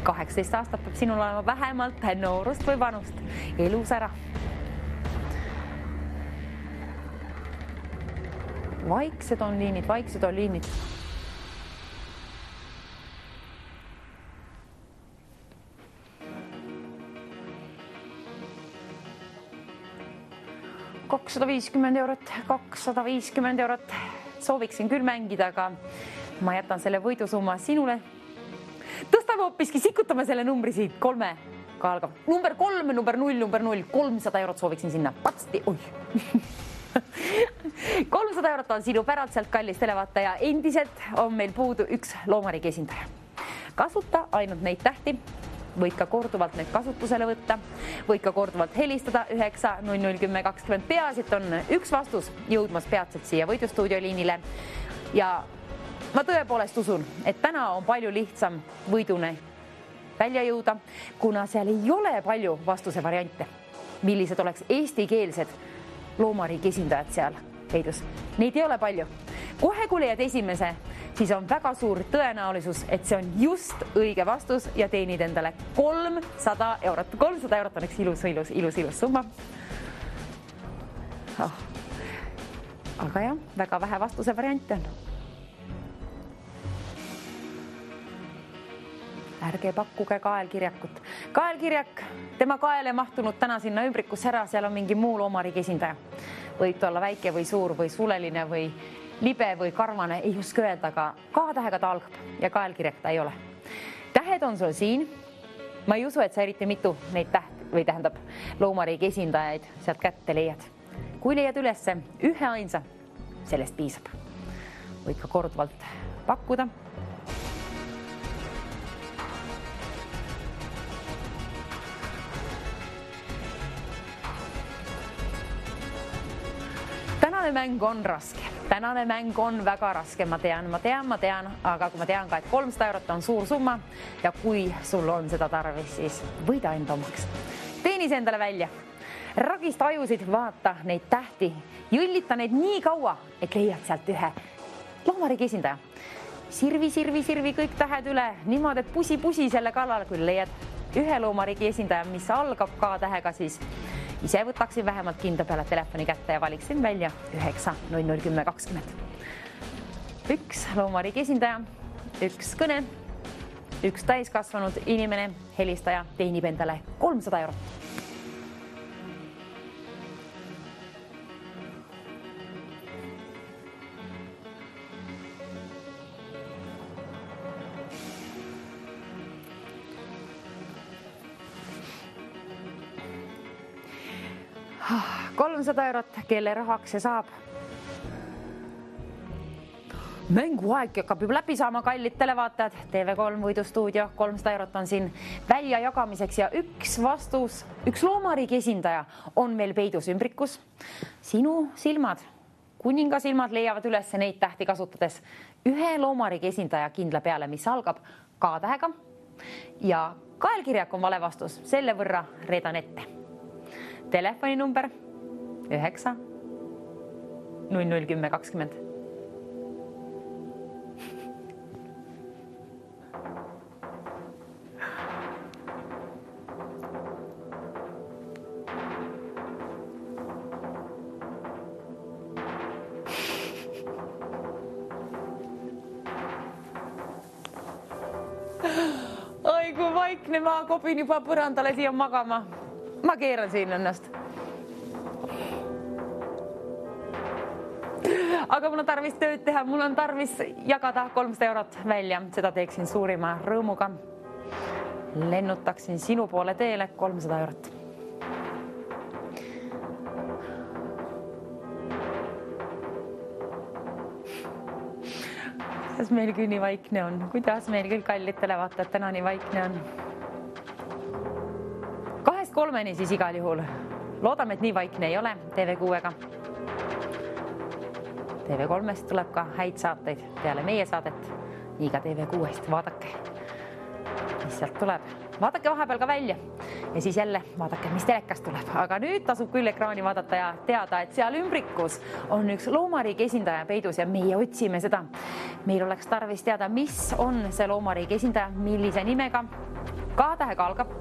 [SPEAKER 1] 18 aastat peab sinul olema vähemalt noorust või vanust. Elus ära. Vaiksed on liinid, vaiksed on liinid. €250. Sooviksin küll mängida, aga ma jätan selle võidusumma sinule. Tõstame hoopiski, sikutame selle numbri siit 3 algab. Number 3, number 0, number 0, 300 eurot sooviksin sinna. Patsti, oi. 300 eurot on sinu päralt sealt kallis televaataja. Endiselt on meil puudu üks loomariigi esindaja. Kasuta ainult neid tähti, võid ka korduvalt need kasutusele võtta, võid ka korduvalt helistada 9 00 10 20. Peaasi, et on üks vastus jõudmas peatselt siia võidustuudio liinile ja ma tõepoolest usun, et täna on palju lihtsam võidune välja jõuda, kuna seal ei ole palju vastuse variante, millised oleks eestikeelsed loomariigi esindajad seal peidus. Neid ei ole palju. Kohe, kui leiad esimese, siis on väga suur tõenäolisus, et see on just õige vastus ja teenid endale 300 eurot. 300 eurot on üks ilus summa. Aga jah, väga vähe vastuse variante on. Ärge pakkuge kaelkirjakut. Kaelkirjak, tema kaele mahtunud täna sinna ümbrikusse ära, seal on mingi muu loomariigi esindaja. Võib ta olla väike või suur või suleline või libe või karvane, ei oska öelda, aga K-tähega ta algab ja kaelkirjak ta ei ole. Tähed on sul siin. Ma ei usu, et sa eriti mitu neid või tähendab loomariigi esindajaid sealt kätte leiad. Kui leiad ülesse ühe ainsa, sellest piisab. Võid ka korduvalt pakkuda. Tänane mäng on raske. Tänane mäng on väga raske. Ma tean, aga kui ma tean ka, et 300 eurot on suur summa ja kui sul on seda tarvis, siis võida enda omaks. Teeni see endale välja. Ragist ajusid, vaata neid tähti, jõllita neid nii kaua, et leiad sealt ühe loomariigi esindaja. Sirvi kõik tähed üle, niimoodi, et pusi selle kallal, kui leiad ühe loomariigi esindaja, mis algab K-tähega, siis ise võtaksin vähemalt kinda peale telefoni kätte ja valiksin välja 9 00 10 20. Üks loomariigi esindaja, üks kõne, üks täiskasvanud inimene, helistaja teenib endale 300 eurot. $300 eurot, kelle rahaks see saab. Mänguaeg hakkab juba läbi saama, kallid televaatajad. TV3 võidustuudio, 300 eurot on siin välja jagamiseks ja üks vastus, üks loomariigi esindaja on meil peidus ümbrikus. Sinu silmad, kuninga silmad leiavad üles neid tähti kasutades ühe loomariigi esindaja kindla peale, mis algab K-tähega ja kaelkirjak on vale vastus, selle võrra reedan ette. Telefoninumber 9 00 10 20. Ai, kui vaikne, ma kobin juba põrandale siia magama. Ma keeran siin ennast. Aga mul on tarvis tööd teha, mul on tarvis jagada 300 eurot välja. Seda teeksin suurima rõõmuga. Lennutaksin sinu poole teele 300 eurot. Kuidas meil küll nii vaikne on? Kuidas meil küll kallid televaatajad täna nii vaikne on? 2-3 siis igal juhul. Loodame, et nii vaikne ei ole TV6-ga. TV3-st tuleb ka häid saateid peale meie saadet. Nii ka TV6-st. Vaadake, mis sealt tuleb. Vaadake vahepeal ka välja ja siis jälle vaadake, mis telekast tuleb. Aga nüüd tasub küll ekraani vaadata ja teada, et seal ümbrikus on üks loomariigi esindaja peidus ja meie otsime seda. Meil oleks tarvis teada, mis on see loomariigi esindaja, millise nimega. K-tähega algab,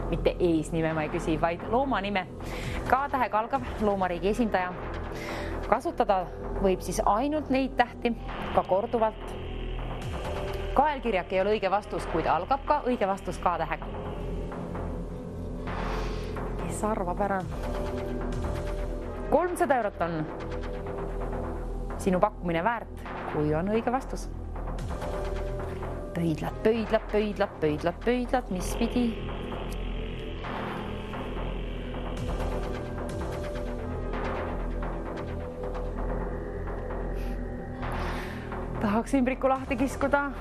[SPEAKER 1] mitte eesnime ma ei küsi, vaid looma nime. K-tähega algab loomariigi esindaja. Kasutada võib siis ainult neid tähti, ka korduvalt. Kaelkirjak ei ole õige vastus, kuid algab ka õige vastus K-tähega. Kes arvab ära? 300 eurot on sinu pakkumine väärt, kui on õige vastus. Pöidlad, mis pidi? Tahaks ümbriku lahti kiskuda.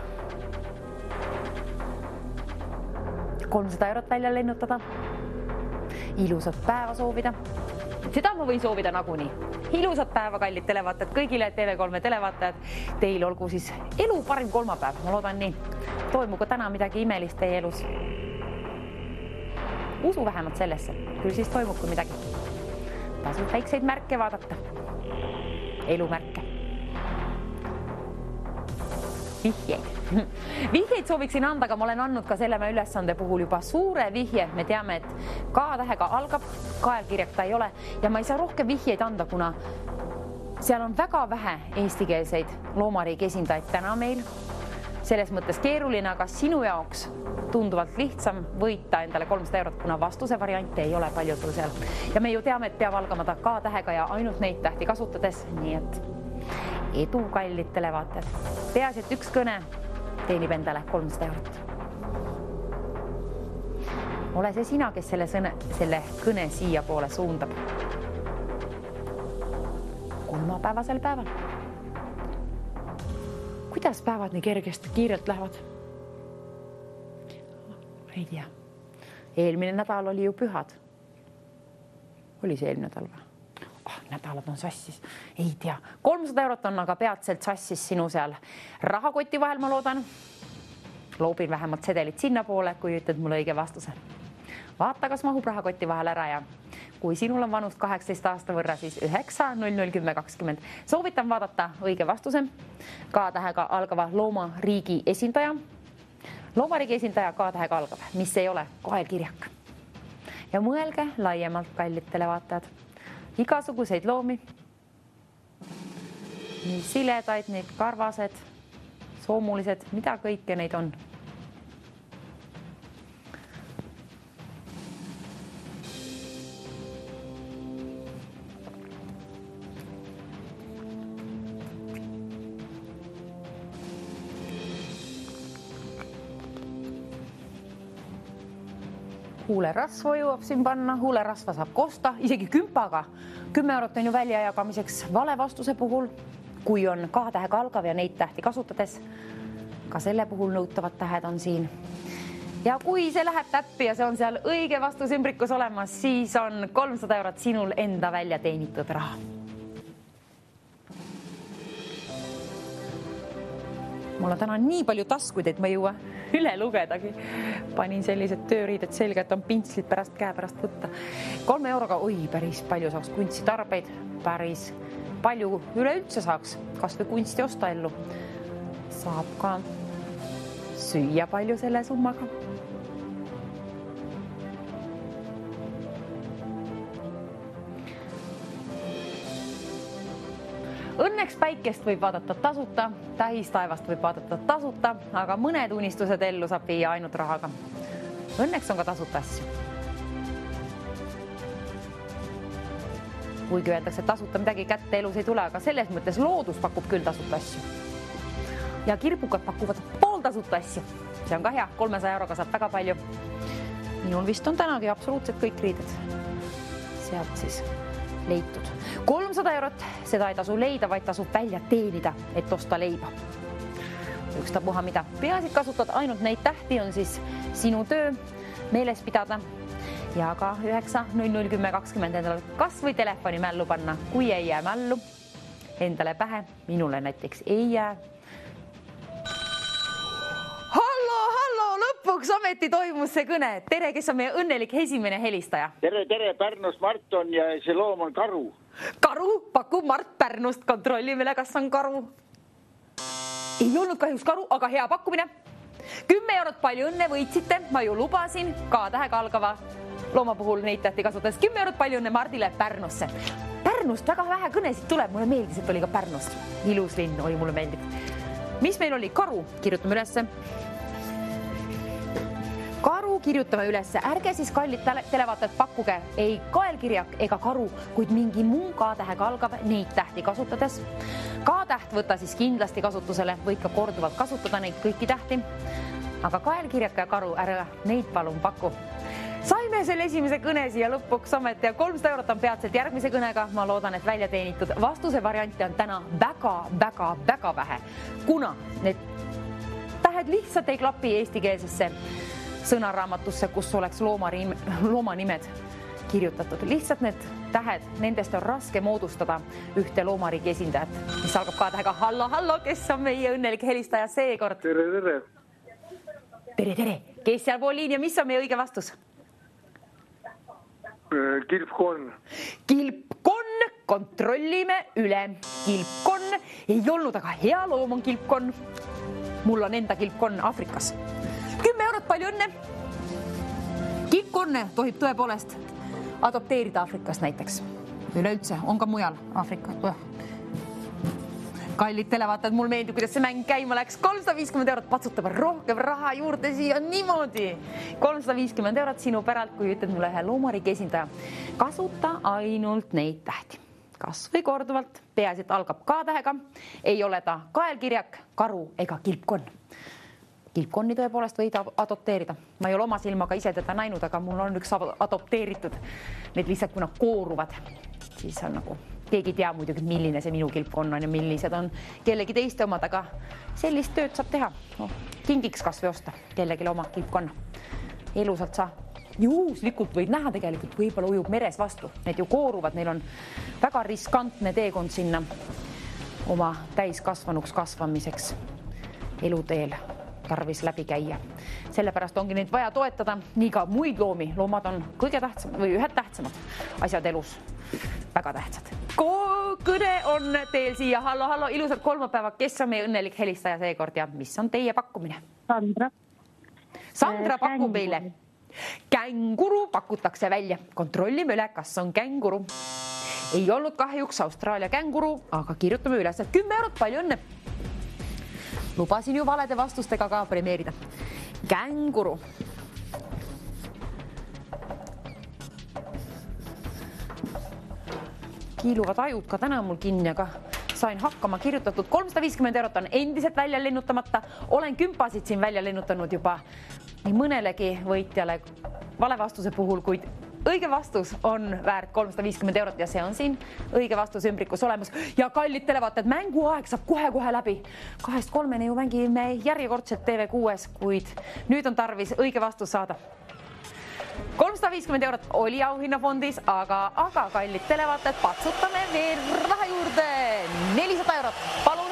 [SPEAKER 1] 300 eurot välja lennutada. Ilusat päeva soovida. Seda ma võin soovida nagunii. Ilusat päeva, kallid televaatajad, kõigile TV3 televaatajad. Teil olgu siis elu parim kolmapäev. Ma loodan nii. Toimugu täna midagi imelist teie elus. Usu vähemalt sellesse. Küll siis toimubki midagi. Tasub väikseid märke vaadata. Elumärke. Vihjeid sooviksin anda, aga ma olen andnud ka selle ülesande puhul juba suure vihje. Me teame, et K-tähega algab, kaelkirjak ta ei ole ja ma ei saa rohkem vihjeid anda, kuna seal on väga vähe eestikeelseid loomariigi esindajaid täna meil. Selles mõttes keeruline, aga sinu jaoks tunduvalt lihtsam võita endale 300 eurot, kuna vastuse variante ei ole palju sul seal. Ja me ju teame, et peab algama ta K-tähega ja ainult neid tähti kasutades, nii et edu, kallid televaatajad. Peaasi, et üks kõne teenib endale 300 eurot. Ole see sina, kes selle kõne siia poole suundab. Kolmapäevasel päeval. Kuidas päevad nii kergesti kiirelt lähevad? Ei tea. Eelmine nädal oli ju pühad. Oli see eelmine nädal või? Nädalad on sassis. Ei tea. 300 eurot on aga peatselt sassis sinu seal rahakoti vahel, ma loodan. Loobin vähemalt sedelit sinna poole, kui ütled mulle õige vastuse. Vaata, kas mahub rahakoti vahel ära ja kui sinul on vanust 18 aasta võrra, siis 9-0-0-10-20. Soovitan vaadata õige vastuse. K-tähega algava loomariigi esindaja. Loomariigi esindaja K-tähega algab, mis ei ole kaelkirjak. Ja mõelge laiemalt, kallid televaatajad. Igasuguseid loomi. Nii siledaid, neid karvased, soomulised, mida kõike neid on. Huulerasva jõuab siin panna, huulerasva saab kosta, isegi kümpaga. 10 eurot on ju välja jagamiseks vale vastuse puhul, kui on K-tähega algav ja neid tähti kasutades. Ka selle puhul nõutavad tähed on siin. Ja kui see läheb täppi ja see on seal õige vastus ümbrikus olemas, siis on 300 eurot sinul enda välja teenitud raha. Mul on täna nii palju taskuid, et ma ei jõua üle lugedagi. Panin sellised tööriided selga, et on pintslid pärast käe pärast võtta. 3 euroga, päris palju saaks kunstitarbeid, päris palju üleüldse saaks kas või kunsti osta ellu. Saab ka süüa palju selle summaga. Õnneks päikest võib vaadata tasuta, tähistaevast võib vaadata tasuta, aga mõned unistused ellu saab viia ainult rahaga. Õnneks on ka tasuta asju. Kuigi öeldakse, et tasuta midagi kätte elus ei tule, aga selles mõttes loodus pakub küll tasuta asju. Ja kirbukad pakuvad pool tasuta asju. See on ka hea, 300 euroga saab väga palju. Minul vist on tänagi absoluutselt kõik riided sealt siis leitud. 300 eurot, seda ei tasu leida, vaid tasub välja teenida, et osta leiba. Ükstapuha mida. Peasid kasutad ainult neid tähti, on siis sinu töö meeles pidada ja ka 9-0-0-10-20 endale kas või telefoni mällu panna, kui ei jää mällu endale pähe, minule näiteks ei jää. Lõpuks ometi toimus see kõne. Tere, kes on meie õnnelik esimene helistaja?
[SPEAKER 2] Tere, Pärnust Mart on ja see loom on karu.
[SPEAKER 1] Karu? Pakub Mart Pärnust. Kontrollimine, kas on karu. Ei olnud kahjuks karu, aga hea pakkumine. 10 eurot palju õnne võitsite. Ma ju lubasin K-tähega algava looma puhul neid tähti kasutades. 10 eurot palju õnne Mardile Pärnusse. Pärnust väga vähe kõnesid tuleb. Mulle meeldis, et oli ka Pärnust. Ilus linn oli, mulle meeldib. Mis meil oli? Karu. Kirjutame ülesse. Karu kirjutame ülesse. Ärge siis kallid televaatajad pakkuge ei kaelkirjak ega karu, kuid mingi muu K-tähega algav neid tähti kasutades. K-täht võtta siis kindlasti kasutusele, võid ka korduvalt kasutada neid kõiki tähti. Aga kaelkirjak ja karu, ärge neid palun paku. Saime selle esimese kõne siia lõpuks ometi ja 300 eurot on peatselt järgmise kõnega. Ma loodan, et välja teenitud vastuse variante on täna väga vähe, kuna need tähed lihtsalt ei klapi eestikeelsesse sõnaraamatusse, kus oleks loomanimed kirjutatud. Lihtsalt need tähed, nendest on raske moodustada ühte loomariigi esindajat, mis algab K-tähega. Hallo, kes on meie õnnelik helistaja seekord?
[SPEAKER 2] Tere.
[SPEAKER 1] Tere. Kes seal pool liini ja mis on meie õige vastus?
[SPEAKER 2] Kilpkonn.
[SPEAKER 1] Kilpkonn, kontrollime üle. Kilpkonn ei olnud, aga hea loom on kilpkonn. Mul on enda kilpkonn Aafrikas. 10 eurot, palju õnne. Kilpkonne tohib tõepoolest adopteerida Aafrikas näiteks. Üleüldse on ka mujal Aafrika. Kallid televaatajad, mul meeldib, kuidas see mäng käima läks. 350 eurot, patsutame rohkem raha juurde siia niimoodi. 350 eurot sinu päralt, kui ütled mulle ühe loomariigi esindaja. Kasuta ainult neid tähti. Kas või korduvalt, peaasi, et algab K-tähega. Ei ole ta kaelkirjak, karu ega kilpkonn. Kilpkonni tõepoolest võid adopteerida. Ma ei ole oma silmaga ise teda näinud, aga mul on üks adopteeritud. Need lihtsalt, kui nad kooruvad, siis on nagu, keegi tea muidugi, milline see minu kilpkonn on ja millised on kellegi teiste omad, aga sellist tööd saab teha. Kingiks kas või osta kellegi oma kilpkonna. Elusalt saa. Juhuslikult võid näha tegelikult, võib-olla ujub meres vastu. Need ju kooruvad, neil on väga riskantne teekond sinna oma täiskasvanuks kasvamiseks eluteel tarvis läbi käia. Sellepärast ongi neid vaja toetada, nii ka muid loomi. Loomad on kõige tähtsamad või ühed tähtsamad asjad elus. Väga tähtsad. Kõne on teil siia. Hallo, ilusat kolmapäeva. Kes on meie õnnelik helistaja seekord ja mis on teie pakkumine? Sandra pakub meile. Känguru pakutakse välja. Kontrollime üle, kas on känguru. Ei olnud kahjuks Austraalia känguru, aga kirjutame üles. 10 eurot, palju õnne. Lubasin ju valede vastustega ka premeerida. Känguru. Kiiluvad ajud ka täna mul kinni, aga sain hakkama kirjutatud. 350 eurot on endiselt välja lennutamata. Olen kümpasid siin välja lennutanud juba nii mõnelegi võitjale valevastuse puhul, kuid õige vastus on väärt 350 eurot ja see on siin õige vastus ümbrikus olemas. Ja kallid televaatajad, mänguaeg saab kohe läbi. 2-3 ju mängime järjekordselt TV6, kuid nüüd on tarvis õige vastus saada. 350 eurot oli auhinnafondis, aga kallid televaatajad, patsutame veel raha juurde. 400 eurot, palun.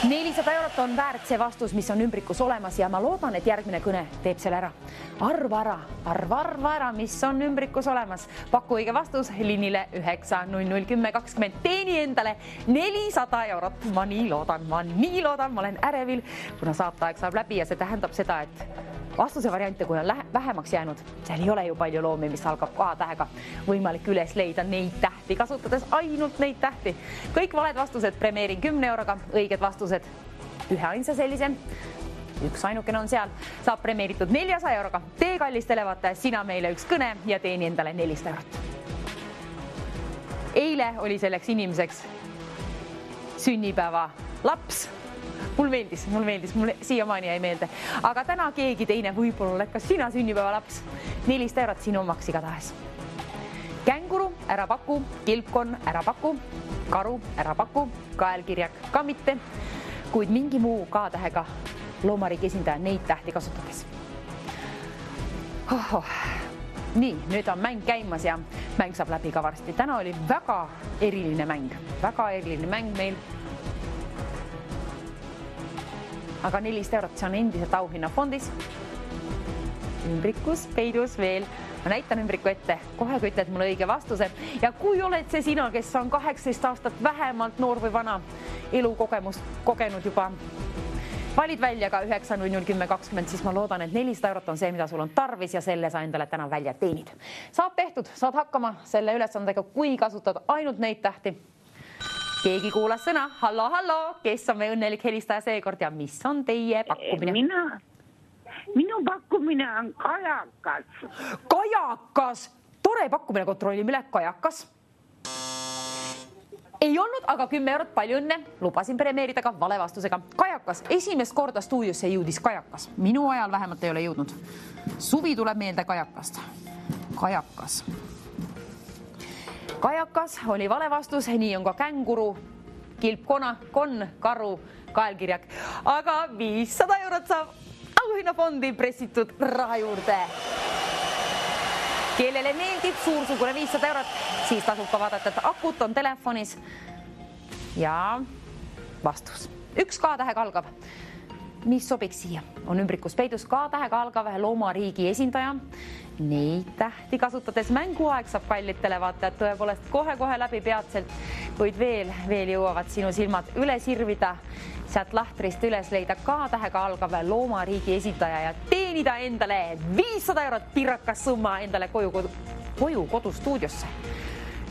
[SPEAKER 1] 400 eurot on väärt see vastus, mis on ümbrikus olemas ja ma loodan, et järgmine kõne teeb selle ära. Arva ära, mis on ümbrikus olemas. Paku õige vastus liinile 9001020. Teeni endale 400 eurot. Ma nii loodan, ma olen ärevil, kuna saateaeg saab läbi ja see tähendab seda, et vastuse variante, kui on vähemaks jäänud, seal ei ole ju palju loomi, mis algab K-tähega. Võimalik üles leida neid tähti, kasutades ainult neid tähti. Kõik valed vastused premeerin 10 euroga, õiged vastused üheainsa sellise. Üks ainukene on seal, saab premeeritud 400 euroga. Tee kallis televaataja, sina meile üks kõne ja teeni endale 400 eurot. Eile oli selleks inimeseks sünnipäeva laps. Mul meeldis, mulle siiamaani jäi meelde. Aga täna keegi teine võib-olla oled ka sina sünnipäeva laps. 400 eurot sinu omaks igatahes. Känguru ära paku, kilpkonn ära paku, karu ära paku, kaelkirjak ka mitte, kuid mingi muu K-tähega loomariigi esindaja neid tähti kasutades. Nii, nüüd on mäng käimas ja mäng saab läbi ka varsti. Täna oli väga eriline mäng meil. Aga 400 eurot, see on endiselt auhinnafondis. Ümbrikus, peidus veel. Ma näitan ümbriku ette, kohe kui ütled mulle õige vastuse. Ja kui oled see sina, kes on 18 aastat vähemalt noor või vana elukogemust kogenud juba, valid välja ka 9001020, siis ma loodan, et 400 eurot on see, mida sul on tarvis ja selle sa endale täna välja teenid. Saab tehtud, saad hakkama selle ülesandega, kui kasutad ainult neid tähti. Keegi kuulas sõna. Hallo, kes on meie õnnelik helistaja seekord ja mis on teie pakkumine?
[SPEAKER 3] Minu pakkumine on kajakas.
[SPEAKER 1] Kajakas! Tore pakkumine, kontrollime üle. Kajakas. Ei olnud, aga 10 eurot, palju õnne. Lubasin premeerida ka valevastusega. Kajakas. Esimest korda stuudiosse jõudis kajakas. Minu ajal vähemalt ei ole jõudnud. Suvi tuleb meelde kajakast. Kajakas. Kajakas oli valevastus, nii on ka känguru, kilpkonna, konn, karu, kaelkirjak. Aga 500 eurot saab auhinnafondi pressitud raha juurde. Kellele meeldib suursugune 500 eurot, siis tasub ka vaadata, et akut on telefonis. Ja vastus. 1 K-tähega algav. Mis sobiks siia? On ümbrikus peidus K-tähega algav loomariigi esindaja. Neid tähti kasutades mänguaeg saab kallitele vaatajad tõepoolest kohe-kohe läbi peatselt, kuid veel jõuavad sinu silmad üle sirvida, sealt lahtrist üles leida K-tähega algav loomariigi esindaja ja teenida endale 500 eurot pirakas summa endale koju kodustuudiosse.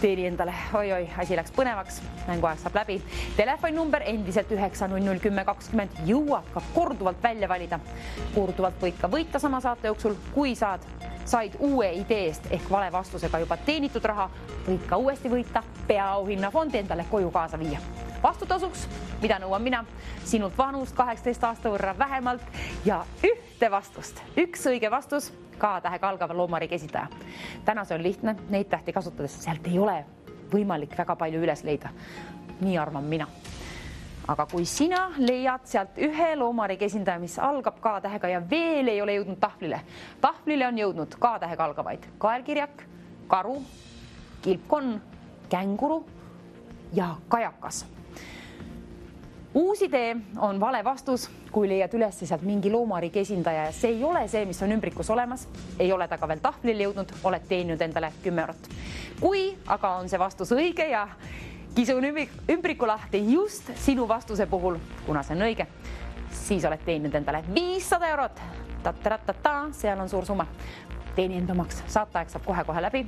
[SPEAKER 1] Teeni endale, oi, asi läks põnevaks, mänguaeg saab läbi. Telefoninumber endiselt 9001020 jõuab ka korduvalt välja valida. Korduvalt võid ka võita sama saate jooksul, kui said uue ideest ehk vale vastusega juba teenitud raha, võid ka uuesti võita peaauhinnafondi endale koju kaasa viia. Vastutasuks, mida nõuan mina, sinult vanust 18 aasta võrra vähemalt ja ühte vastust, 1 õige vastus K-tähega algava loomariigi esindaja. Täna see on lihtne, neid tähti kasutades sealt ei ole võimalik väga palju üles leida. Nii arvan mina. Aga kui sina leiad sealt ühe loomariigi esindaja, mis algab K-tähega ja veel ei ole jõudnud tahvlile. Tahvlile on jõudnud K-tähega algavaid kaelkirjak, karu, kilpkonn, känguru ja kajakas. Uus idee on vale vastus, kui leiad üles sealt mingi loomariigi esindaja ja see ei ole see, mis on ümbrikus olemas, ei ole ta ka veel tahvlile jõudnud, oled teeninud endale 10 eurot. Kui aga on see vastus õige ja kisun ümbriku lahti just sinu vastuse puhul, kuna see on õige, siis oled teeninud endale 500 eurot. Seal on suur summa. Teeni enda omaks, saateaeg saab kohe-kohe läbi.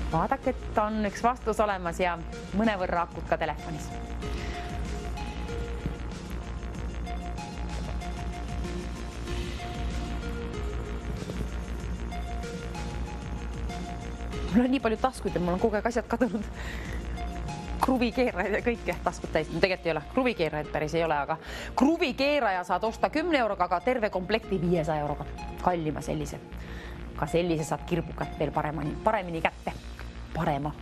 [SPEAKER 1] Vaadake, et on üks vastus olemas ja mõnevõrra akut ka telefonis. Mul on nii palju taskuid ja mul on kogu aeg asjad kadunud. Kruvikeerajaid ja kõike taskud täis. Tegelikult ei ole. Kruvikeerajaid päris ei ole, aga kruvikeeraja saad osta 10 euroga, aga terve komplekti 500 euroga. Kallima sellise. Ka sellise saad kirbukad veel paremini kätte. Parema.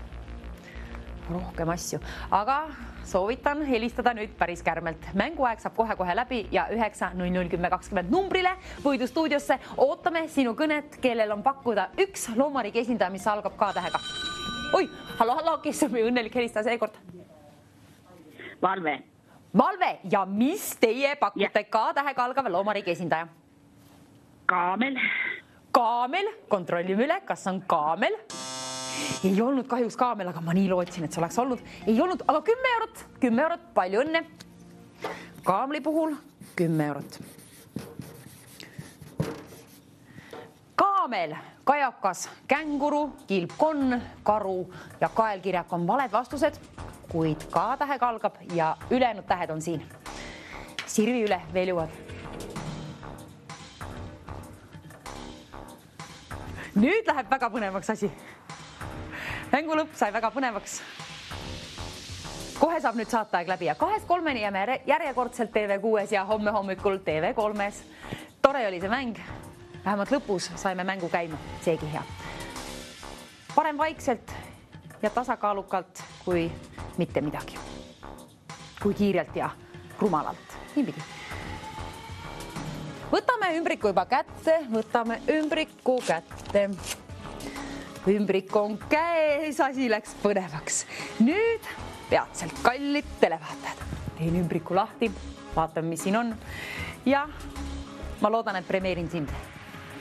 [SPEAKER 1] Rohkem asju. Aga soovitan helistada nüüd päris kärmelt. Mänguaeg saab kohe-kohe läbi ja 9001020 numbrile võidustuudiosse ootame sinu kõnet, kellel on pakkuda 1 loomariigi esindaja, mis algab K-tähega. Oi, hallo, kes on meie õnnelik helistaja seekord?
[SPEAKER 3] Valve.
[SPEAKER 1] Valve ja mis teie pakute K-tähega algava loomariigi esindaja?
[SPEAKER 3] Kaamel.
[SPEAKER 1] Kaamel, kontrollime üle, kas on kaamel? Ei olnud kahjuks kaamel, aga ma nii lootsin, et see oleks olnud. Ei olnud, aga 10 eurot, palju õnne. Kaamli puhul 10 eurot. Kaamel, kajakas, känguru, kilpkonn, karu ja kaelkirjak on valed vastused, kuid K-tähega algab ja ülejäänud tähed on siin. Sirvi üle veel jõuad. Nüüd läheb väga põnevaks asi. Mängu lõpp sai väga põnevaks. Kohe saab nüüd saateaeg läbi ja 2-3-ni jääme järjekordselt TV6 ja homme hommikul TV3-s. Tore oli see mäng. Vähemalt lõpus saime mängu käima, seegi hea. Parem vaikselt ja tasakaalukalt kui mitte midagi. Kui kiirelt ja rumalalt. Niipidi. Võtame ümbriku juba kätte, Ümbrik on käes, asi läks põnevaks. Nüüd peatselt kallid televaatajad. Teen ümbriku lahti, vaatame, mis siin on. Ja ma loodan, et premeerin sind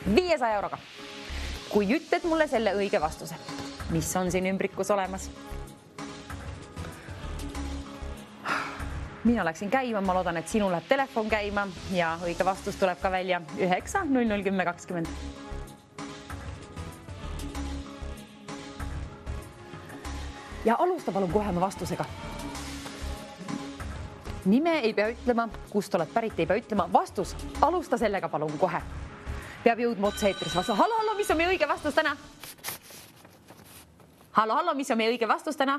[SPEAKER 1] 500 euroga. Kui ütled mulle selle õige vastuse, mis on siin ümbrikus olemas. Mina läksin käima, ma loodan, et sinu läheb telefon käima ja õige vastus tuleb ka välja 9001020. Ja alusta palun kohe oma vastusega. Nime ei pea ütlema, kust oled pärit, ei pea ütlema. Vastus, alusta sellega palun kohe. Peab jõudma otse eetris vastu. Hallo, mis on meie õige vastus täna? Hallo, mis on meie õige vastus täna?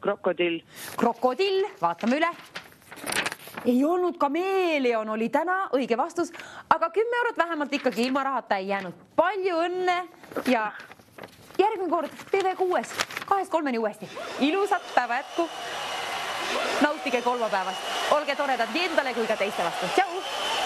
[SPEAKER 3] Krokodill.
[SPEAKER 1] Krokodill, vaatame üle. Ei olnud kameeleon, oli täna õige vastus, aga 10 eurot vähemalt ikkagi ilma rahata ei jäänud. Palju õnne ja järgmine kord TV6-s 2-3-ni uuesti. Ilusat päeva jätku. Nautige kolmapäevast. Olge toredad nii endale kui ka teiste vastu. Tšau!